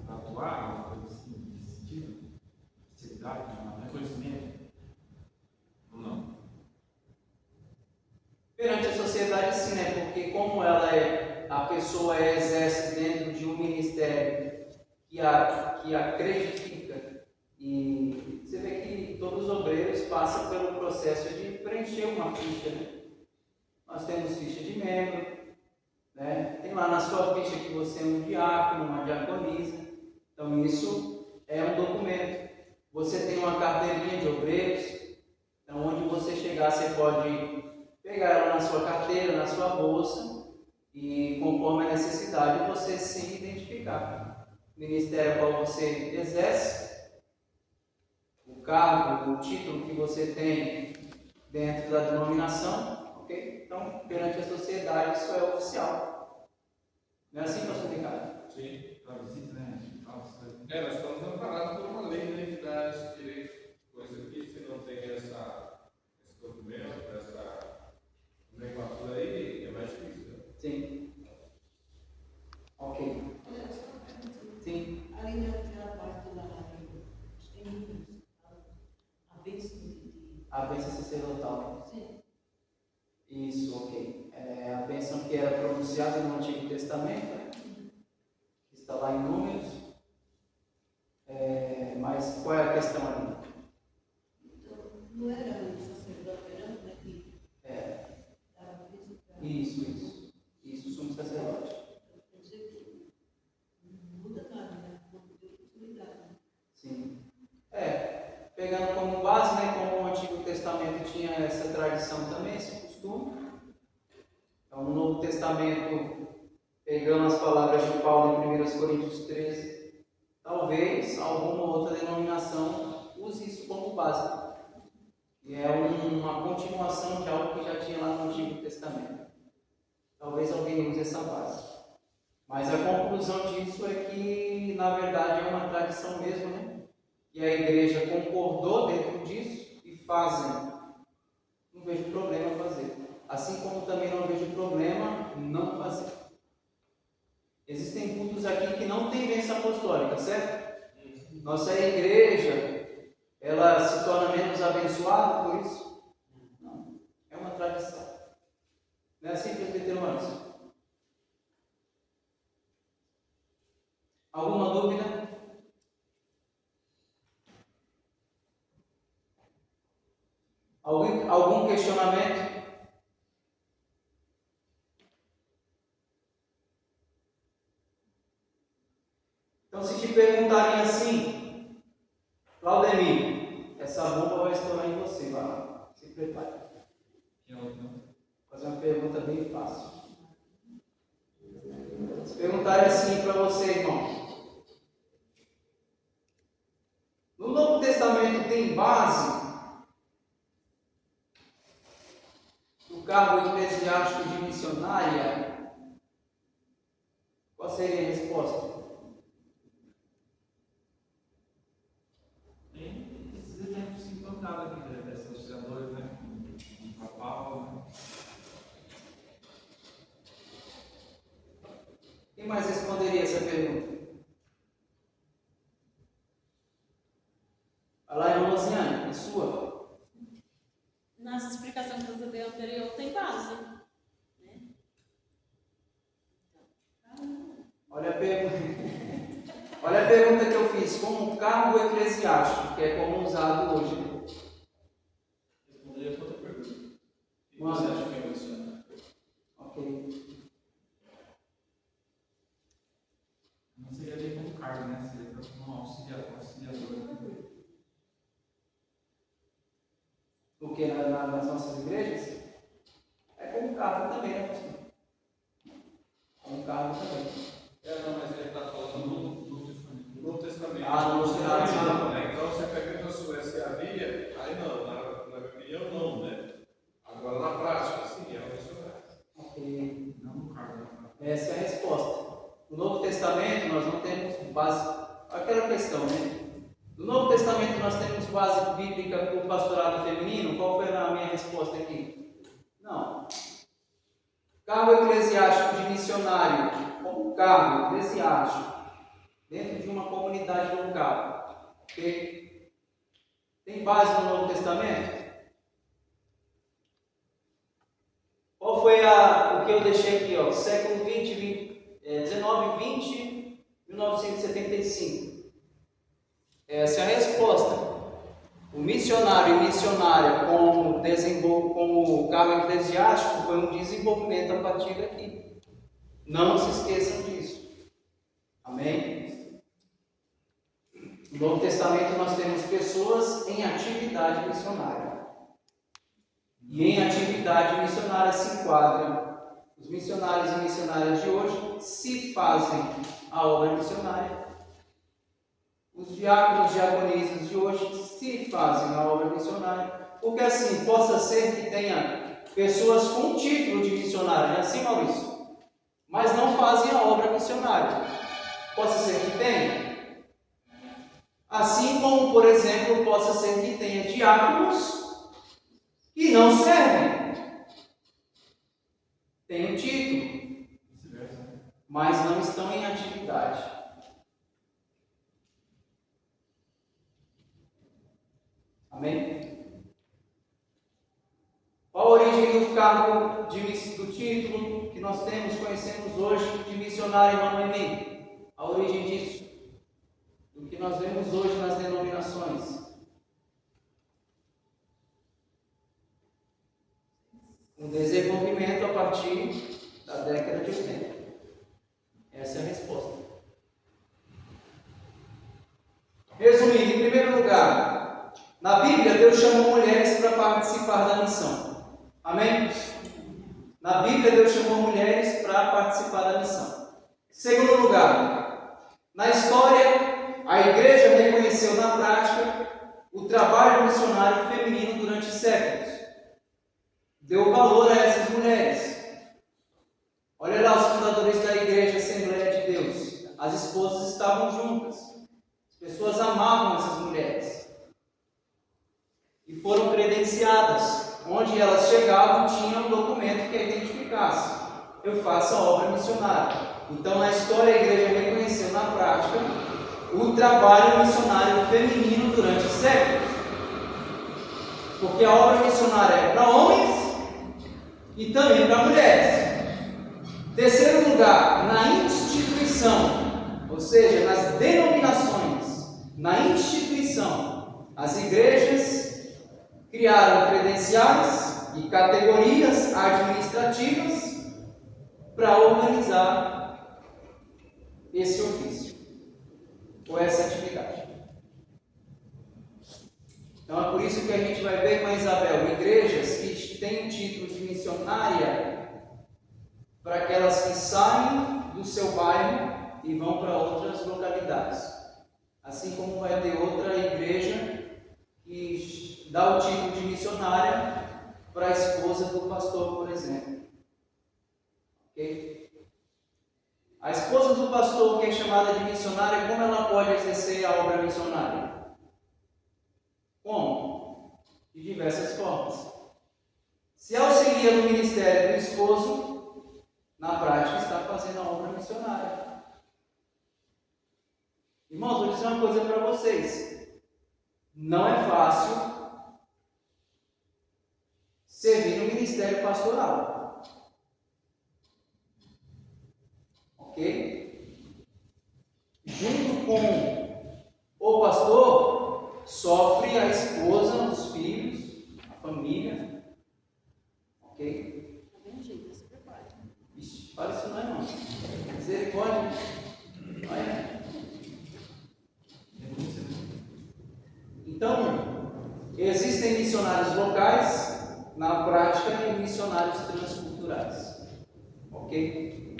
G: para atuar, uma coisa assim, nesse sentido, seriedade, reconhecimento, ou não?
A: Perante a sociedade, sim, né? Porque como a pessoa exerce dentro de um ministério que que acredifica. E você vê que todos os obreiros passam pelo processo de preencher uma ficha, né? Nós temos ficha de membro, né? Tem lá na sua ficha que você é um diácono, uma diaconisa. Então isso é um documento. Você tem uma carteirinha de obreiros. Então onde você chegar, você pode pegar ela na sua carteira, na sua bolsa, e conforme a necessidade você se identificar. O ministério ao qual você exerce, o cargo, o título que você tem dentro da denominação, ok? Então, perante a sociedade, isso é oficial. Não é assim, pastor Ricardo?
F: Sim.
G: Visita, né?
F: Nós estamos amparados por uma lei, né, que dá esse direito. Coisa que, se não tem esse documento, essa nomenclatura aí, é mais difícil. Né?
A: Sim. Ok. Sim.
H: Ali naquela parte da tem a bênção de.
A: A bênção sacerdotal.
H: Sim.
A: Isso, ok. É a bênção que era pronunciada no Antigo Testamento, né? Que está lá em Números. Mas qual é a questão ali?
H: Então, não era o sacerdote, era o daqui. Dava bênção para.
A: Isso. Isso, sumo sacerdote.
H: Quer dizer que não muda nada, né? Quando deu oportunidade.
A: Sim. Pegando como base, né, como o Antigo Testamento tinha essa tradição também, esse costume. Então, no Novo Testamento, pegando as palavras de Paulo em 1 Coríntios 13, talvez alguma outra denominação use isso como base. E é uma continuação de algo que já tinha lá no Antigo Testamento. Talvez alguém use essa base. Mas a conclusão disso é que, na verdade, é uma tradição mesmo, né? E a igreja concordou dentro disso e fazem. Não vejo problema fazer. Assim como também não vejo problema não fazer. Existem cultos aqui que não tem bênção apostólica, certo? Nossa igreja, ela se torna menos abençoada por isso? Não. É uma tradição. Não é assim, presbítero Anderson? Alguma dúvida? Algum questionamento? Então, se te perguntarem assim, Claudemir, essa bomba vai estourar em você, vai lá, se prepare. Vou fazer uma pergunta bem fácil. Se perguntarem assim para você, irmão, no Novo Testamento tem base do cargo eclesiástico de missionária? Qual seria a resposta?
G: Tem esses exemplos implantados aqui dessas auxiliadoras, né? A Paulo, né?
A: Quem mais responderia essa pergunta? Vai lá, irmã Luciane, é sua?
B: Nas explicações que você deu anterior, tem base. Né?
A: Olha a pergunta que eu fiz. Como cargo eclesiástico, que é como usado hoje.
C: Responderia outra pergunta. O que
A: Manda.
C: você acha que é missionário?
A: Ok.
G: Não seria bem como cargo, né? Seria como um auxiliador.
A: O que nas nossas igrejas? É como cargo também, né, pastor? Como cargo também.
F: Não, mas ele está falando do Novo Testamento.
A: No Novo Testamento.
F: Né? Então, você pergunta se havia, aí não, na minha opinião, não, né? Agora, na prática, sim, é o missionário.
A: Ok.
G: Não no cargo.
A: Essa é a resposta. No Novo Testamento nós não temos base. Aquela questão, né? No Novo Testamento nós temos base bíblica para o pastorado feminino? Qual foi a minha resposta aqui? Não. Cargo eclesiástico de missionário, como cargo eclesiástico, dentro de uma comunidade local. Okay? Tem base no Novo Testamento? Qual foi o que eu deixei aqui? Século 19, 20, 1975. Essa é a resposta. O missionário e missionária como cargo eclesiástico foi um desenvolvimento a partir daqui. Não se esqueçam disso. Amém? No Novo Testamento nós temos pessoas em atividade missionária. E em atividade missionária se enquadram os missionários e missionárias de hoje, se fazem a obra missionária. Os diáconos e diaconisas de hoje se fazem a obra missionária. Porque assim, possa ser que tenha pessoas com título de missionário, não é assim, Maurício? Mas não fazem a obra missionária. Possa ser que tenha. Assim como, por exemplo, possa ser que tenha diáconos que não servem. Tem um título, mas não estão em atividade. Amém? Qual a origem do cargo do título que nós conhecemos hoje de missionário Emmanuel? A origem disso, do que nós vemos hoje nas denominações. Um desenvolvimento a partir da década de 80. Essa é a resposta. Resumindo, em primeiro lugar, na Bíblia Deus chamou mulheres para participar da missão. Amém? Na Bíblia Deus chamou mulheres para participar da missão. Em segundo lugar, na história a igreja reconheceu na prática o trabalho missionário feminino durante séculos. Deu valor a essas mulheres. Olha lá os fundadores da igreja Assembleia de Deus. As esposas estavam juntas. As pessoas amavam essas mulheres. E foram credenciadas. Onde elas chegavam, tinham um documento que a identificasse. Eu faço a obra missionária. Então, na história, a igreja reconheceu na prática o trabalho missionário feminino durante séculos. Porque a obra missionária é para homens e também para mulheres. Terceiro lugar, na instituição, ou seja, nas denominações, na instituição, as igrejas criaram credenciais e categorias administrativas para organizar esse ofício, ou essa atividade. Então é por isso que a gente vai ver com a Isabel igrejas que têm o título de missionária para aquelas que saem do seu bairro e vão para outras localidades. Assim como vai ter outra igreja que dá o título de missionária para a esposa do pastor, por exemplo. Ok? A esposa do pastor que é chamada de missionária, como ela pode exercer a obra missionária? Como? De diversas formas. Se auxilia no ministério do esposo, na prática está fazendo a obra missionária. Irmãos, vou dizer uma coisa para vocês. Não é fácil servir no ministério pastoral. Ok? Junto com o pastor, sofre a esposa, os filhos, a família. Ok? Ixi, fala isso não, irmão. Misericórdia. Olha. Então, existem missionários locais, na prática, e missionários transculturais. Ok?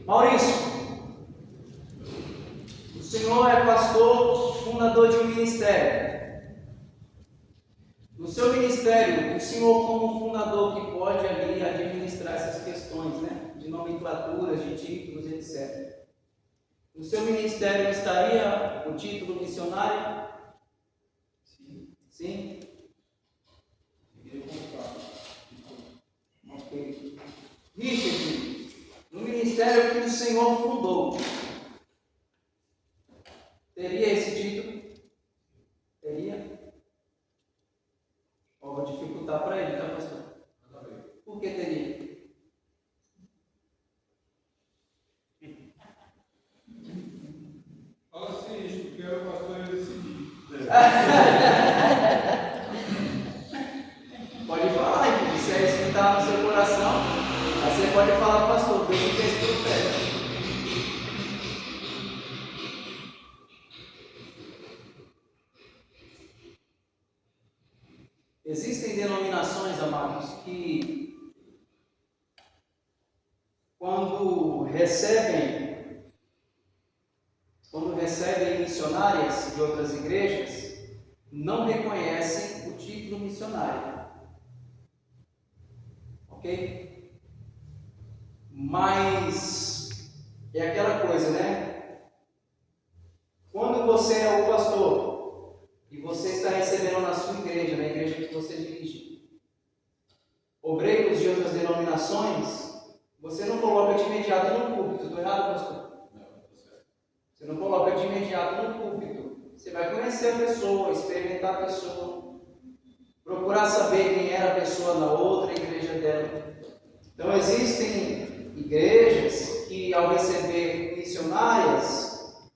A: Maurício, o senhor é pastor, fundador de um ministério. No seu ministério, o senhor como fundador que pode ali administrar essas questões, né? De nomenclaturas, de títulos, etc. No seu ministério estaria o título missionário?
C: Sim.
A: Sim? Ok. Richard, no ministério que o Senhor fundou, teria esse título? Teria? Vou dificultar para ele, tá, pastor? Por que teria? está no seu coração, aí você pode falar, pastor, veja o texto profético. Existem denominações, amados, que quando recebem missionárias de outras igrejas, não reconhecem o título missionário. Ok? Mas é aquela coisa, né? Quando você é o pastor e você está recebendo na sua igreja, na igreja que você dirige, obreiros de outras denominações, você não coloca de imediato no púlpito. Estou errado, pastor?
F: Não, está certo.
A: Você não coloca de imediato no púlpito. Você vai conhecer a pessoa, experimentar a pessoa, procurar saber quem era a pessoa na outra igreja dela. Então existem igrejas que, ao receber missionárias,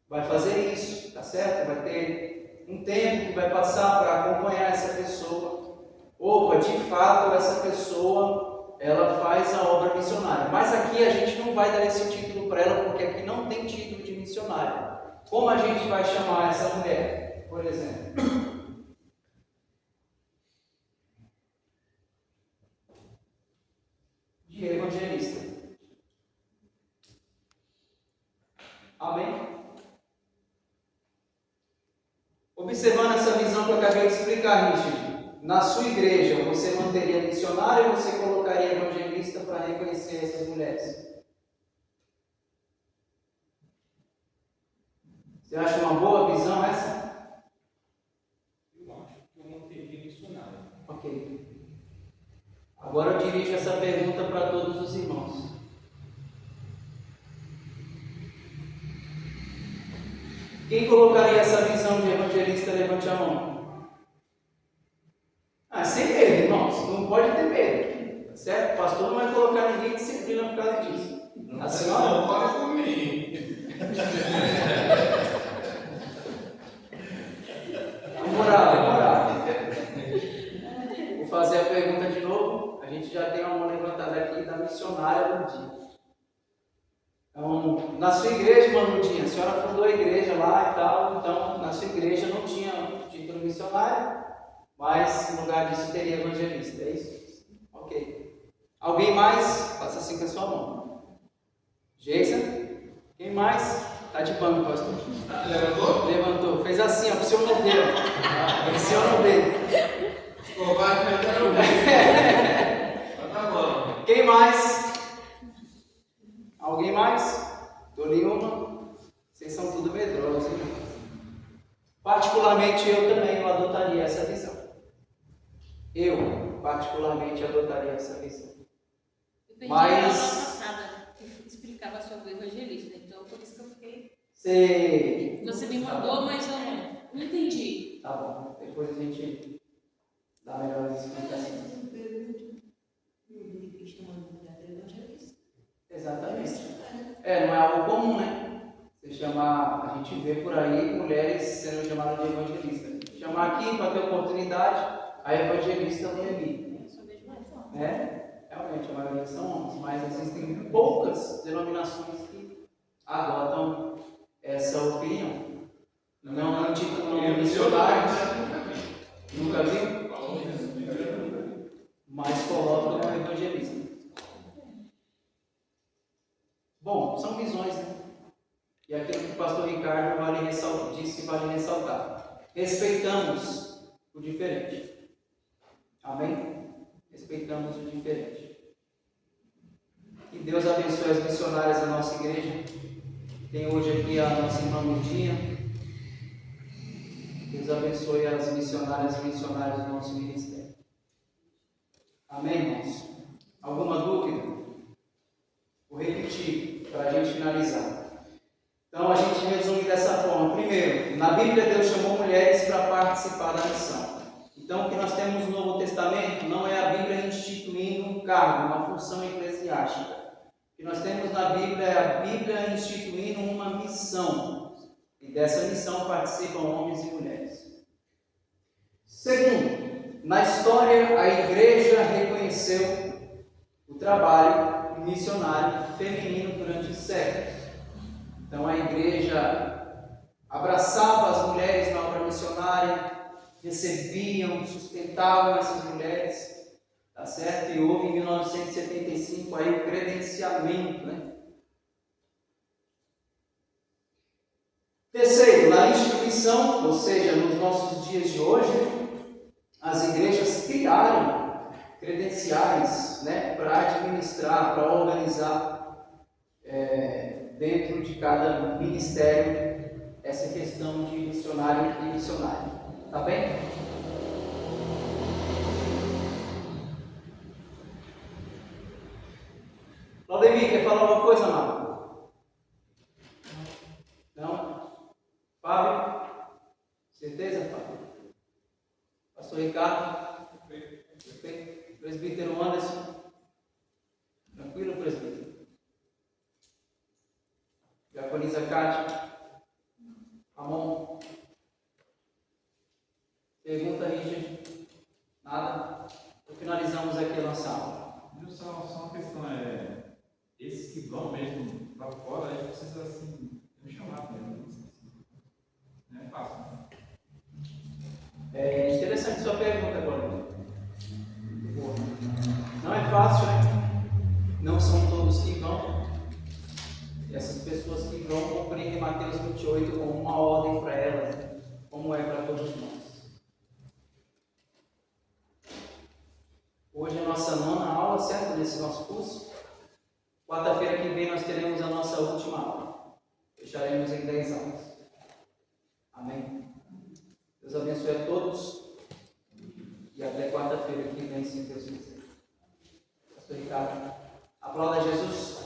A: vai fazer isso, tá certo? Vai ter um tempo que vai passar para acompanhar essa pessoa. Opa, de fato essa pessoa, ela faz a obra missionária. Mas aqui a gente não vai dar esse título para ela, porque aqui não tem título de missionária. Como a gente vai chamar essa mulher, por exemplo? De evangelista. Amém? Observando essa visão que eu acabei de explicar, Richard, na sua igreja você manteria missionário ou você colocaria evangelista para reconhecer essas mulheres? Você acha uma boa visão essa?
E: Eu acho que eu manteria missionário.
A: Ok. Agora eu dirijo essa pergunta para todos os irmãos. Quem colocaria essa visão de evangelista, levante a mão. Sem medo, irmãos. Não pode ter medo. Tá certo? O pastor não vai colocar ninguém de disciplina por causa disso. A senhora?
F: Não fale comigo.
A: Moral. Vou fazer a pergunta de novo. A gente já tem uma mão levantada aqui da missionária Lurdinha. Então, na sua igreja, irmã Lurdinha, a senhora fundou a igreja lá e tal, então na sua igreja não tinha título missionário, mas no lugar disso teria evangelista, é isso? Ok. Alguém mais? Faça assim com a sua mão. Jason? Quem mais? Está de banco, pastor.
F: Levantou?
A: Levantou. Fez assim, ó, para o senhor não ver. Para o senhor não ver.
F: Escovar que eu não vi. Tá bom.
A: Quem mais? Alguém mais? Tô nenhuma. Vocês são tudo medrosos, hein? Particularmente eu também adotaria essa visão. Eu, particularmente, adotaria essa visão.
B: Eu perdi
A: Mas-
B: a aula passada que explicava sobre o evangelista, então por isso que eu fiquei. Você me mandou, mas eu não entendi.
A: Tá bom, depois a gente dá melhores explicações.
H: Ninguém chama de mulher de evangelista.
A: Exatamente. Não é algo comum, né? Você chamar, a gente vê por aí mulheres sendo chamadas de evangelista. Chamar aqui para ter oportunidade, a evangelista Noemi.
B: Só vejo mais forte.
A: Realmente, a maioria são homens, mas existem poucas denominações que adotam essa opinião. Não intitulam missionários, nunca viu? Mas colocam como evangelista. Bom, são visões, né? E aquilo que o pastor Ricardo disse vale ressaltar. Respeitamos o diferente. Amém? Respeitamos o diferente. Que Deus abençoe as missionárias da nossa igreja. Tem hoje aqui a nossa irmã Lurdinha. Deus abençoe as missionárias e missionários do nosso ministério. Amém, irmãos? Alguma dúvida? Vou repetir para a gente finalizar. Então a gente resume dessa forma. Primeiro, na Bíblia Deus chamou mulheres para participar da missão. Então o que nós temos no Novo Testamento não é a Bíblia instituindo um cargo, uma função eclesiástica. O que nós temos na Bíblia é a Bíblia instituindo uma missão. E dessa missão participam homens e mulheres. Segundo, na história a igreja reconheceu o trabalho missionário feminino durante séculos. Então a igreja abraçava as mulheres na obra missionária, recebiam, sustentavam essas mulheres, tá certo? E houve em 1975 aí o credenciamento, né? Terceiro, na instituição, ou seja, nos nossos dias de hoje, as igrejas criaram credenciais, né, para administrar, para organizar dentro de cada ministério essa questão de missionário e missionária. Tá bem? Claudemir, quer falar alguma coisa, Marco? Não? Fábio? Certeza, Fábio? Pastor Ricardo? Perfeito. Presbítero Anderson? Tranquilo, presbítero? Diaconisa Cátia? Ramon? Pergunta, Richard? Nada? Então finalizamos aqui a nossa aula.
G: Só uma questão, esses que vão mesmo para fora, aí precisa assim, me chamar mesmo. Não é fácil, né?
A: É interessante sua pergunta agora. Não é fácil, né? Não são todos que vão. E essas pessoas que vão compreendem Mateus 28 como uma ordem para elas, como é para todos nós. Hoje é a nossa 9ª aula, certo? Desse nosso curso. Quarta-feira que vem nós teremos a nossa última aula. Fecharemos em 10 aulas. Amém? Deus abençoe a todos. E até quarta-feira que vem, se Deus quiser. Pastor Ricardo, aplauda Jesus.